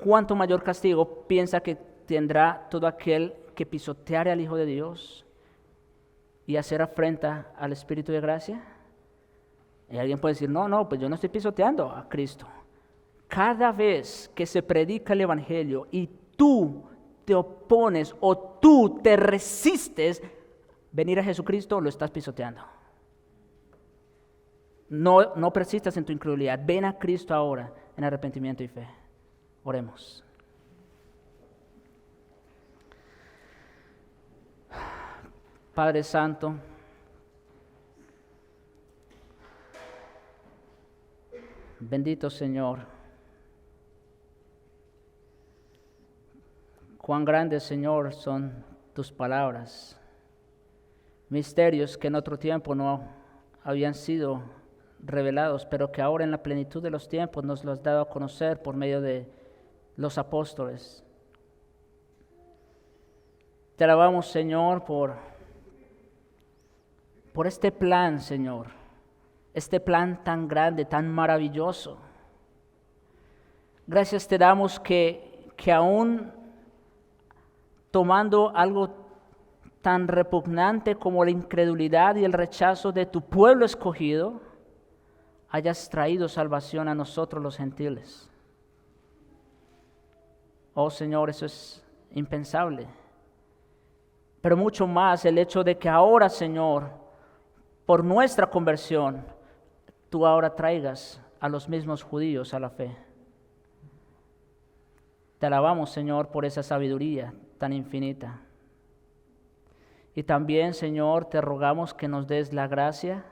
¿cuánto mayor castigo piensa que tendrá todo aquel que pisoteare al Hijo de Dios y hacer afrenta al Espíritu de gracia? Y alguien puede decir, no, pues yo no estoy pisoteando a Cristo. Cada vez que se predica el Evangelio y tú te opones o tú te resistes venir a Jesucristo, lo estás pisoteando. No persistas en tu incredulidad. Ven a Cristo ahora en arrepentimiento y fe. Oremos. Padre Santo, bendito Señor, cuán grandes, Señor, son tus palabras, misterios que en otro tiempo no habían sido revelados, pero que ahora en la plenitud de los tiempos nos los has dado a conocer por medio de los apóstoles. Te alabamos, Señor, por este plan, Señor, este plan tan grande, tan maravilloso. Gracias te damos que aún tomando algo tan repugnante como la incredulidad y el rechazo de tu pueblo escogido, hayas traído salvación a nosotros los gentiles. Oh Señor, eso es impensable. Pero mucho más el hecho de que ahora, Señor, por nuestra conversión, tú ahora traigas a los mismos judíos a la fe. Te alabamos, Señor, por esa sabiduría tan infinita. Y también, Señor, te rogamos que nos des la gracia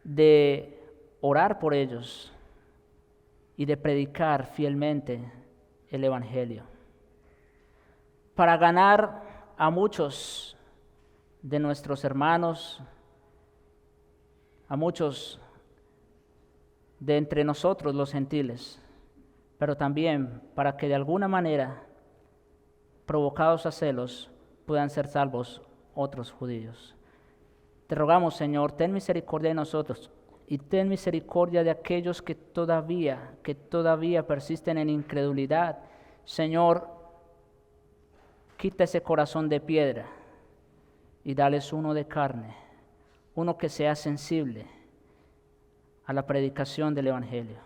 de orar por ellos y de predicar fielmente el Evangelio, para ganar a muchos de nuestros hermanos, a muchos de entre nosotros los gentiles, pero también para que de alguna manera, provocados a celos, puedan ser salvos otros judíos. Te rogamos, Señor, ten misericordia de nosotros y ten misericordia de aquellos que todavía persisten en incredulidad. Señor, quita ese corazón de piedra y dales uno de carne, uno que sea sensible a la predicación del Evangelio,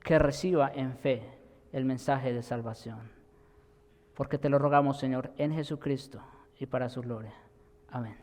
que reciba en fe el mensaje de salvación. Porque te lo rogamos, Señor, en Jesucristo y para su gloria. Amén.